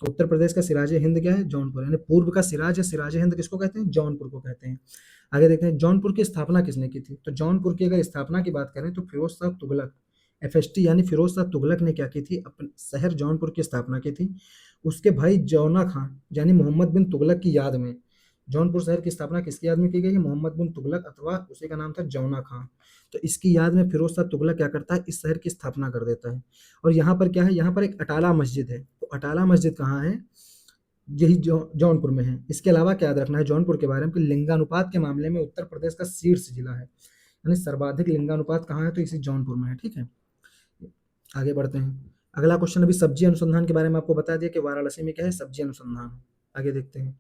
तो उत्तर प्रदेश का सिराजे हिंद क्या है, जौनपुर। यानी पूर्व का सिराज है, सिराजे हिंद किसको कहते हैं, जौनपुर को कहते हैं। आगे देखते हैं जौनपुर की स्थापना किसने की थी। तो जौनपुर की अगर स्थापना की बात करें तो फिरोज शाह तुगलक, एफएसटी यानी फिरोज शाह तुगलक ने क्या की थी, अपने शहर जौनपुर की स्थापना की थी। उसके भाई जौना खान यानी मोहम्मद बिन तुगलक की याद में जौनपुर शहर की स्थापना किसकी याद में की गई है, मोहम्मद बिन तुगलक, अथवा उसी का नाम था जौना खान। तो इसकी याद में फिरोज शाह तुगलक क्या करता है, इस शहर की स्थापना कर देता है। और यहाँ पर क्या है, यहाँ पर एक अटाला मस्जिद है। तो अटाला मस्जिद कहाँ है, यही जौनपुर में है। इसके अलावा क्या याद रखना है जौनपुर के बारे में कि लिंगानुपात के मामले में उत्तर प्रदेश का शीर्ष जिला है, यानी सर्वाधिक लिंगानुपात कहाँ है, तो इसी जौनपुर में है। ठीक है, आगे बढ़ते हैं। अगला क्वेश्चन अभी सब्जी अनुसंधान के बारे में आपको बता दिया कि वाराणसी में क्या है, सब्जी अनुसंधान। आगे देखते हैं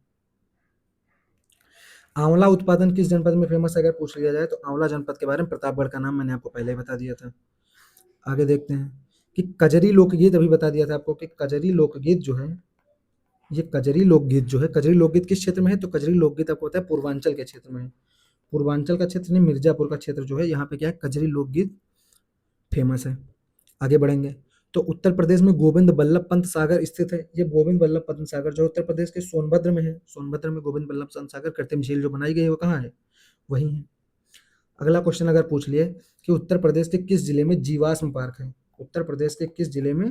आंवला उत्पादन किस जनपद में फेमस है, अगर पूछ लिया जाए तो आंवला जनपद के बारे में प्रतापगढ़ का नाम मैंने आपको पहले ही बता दिया था। आगे देखते हैं कि कजरी लोकगीत, अभी बता दिया था आपको कि कजरी लोकगीत जो है, ये कजरी लोकगीत जो है, कजरी लोकगीत किस क्षेत्र में है, तो कजरी लोकगीत आपको पता है पूर्वांचल के क्षेत्र में है। पूर्वांचल का क्षेत्र नहीं, मिर्जापुर का क्षेत्र जो है, यहाँ पे क्या है, कजरी लोकगीत फेमस है। आगे बढ़ेंगे तो उत्तर प्रदेश में गोविंद बल्लभ पंत सागर स्थित है। ये गोविंद बल्लभ पंत सागर जो उत्तर प्रदेश के सोनभद्र में है, सोनभद्र में गोविंद बल्लभ पंत सागर कृत्रिम झील जो बनाई गई है वो कहाँ है, वही है। अगला क्वेश्चन अगर पूछ लिए कि उत्तर प्रदेश के किस जिले में जीवाश्म पार्क है, उत्तर प्रदेश के किस जिले में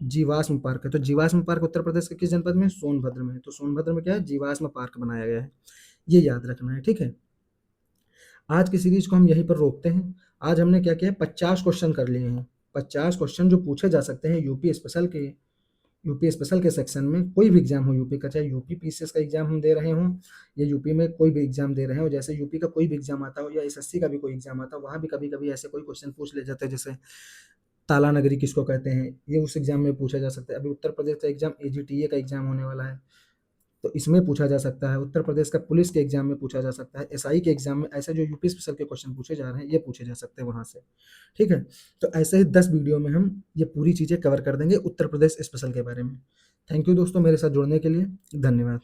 जीवाश्म पार्क है, तो जीवाश्म पार्क उत्तर प्रदेश के किस जनपद में, सोनभद्र में। तो सोनभद्र में क्या है, जीवाश्म पार्क बनाया गया है, ये याद रखना है। ठीक है, आज की सीरीज को हम यहीं पर रोकते हैं। आज हमने क्या किया, 50 क्वेश्चन कर लिए हैं। 50 क्वेश्चन जो पूछे जा सकते हैं यूपी स्पेशल के सेक्शन में, कोई भी एग्जाम हो यूपी का, चाहे यूपी पीसीएस का एग्जाम हम दे रहे हों या यूपी में कोई भी एग्जाम दे रहे हो, जैसे यूपी का कोई भी एग्जाम आता हो या एसएससी का भी कोई एग्जाम आता हो, वहाँ भी कभी कभी ऐसे कोई क्वेश्चन पूछ ले जाते हैं, जैसे ताला नगरी किसको कहते हैं, ये उस एग्जाम में पूछा जा सकता है। अभी उत्तर प्रदेश का एग्जाम एजीटीए का एग्जाम होने वाला है, तो इसमें पूछा जा सकता है। उत्तर प्रदेश का पुलिस के एग्जाम में पूछा जा सकता है, एसआई के एग्जाम में, ऐसे जो यूपी स्पेशल के क्वेश्चन पूछे जा रहे हैं ये पूछे जा सकते हैं वहां से। ठीक है, तो ऐसे ही 10 वीडियो में हम ये पूरी चीजें कवर कर देंगे उत्तर प्रदेश स्पेशल के बारे में। थैंक यू दोस्तों मेरे साथ जुड़ने के लिए, धन्यवाद।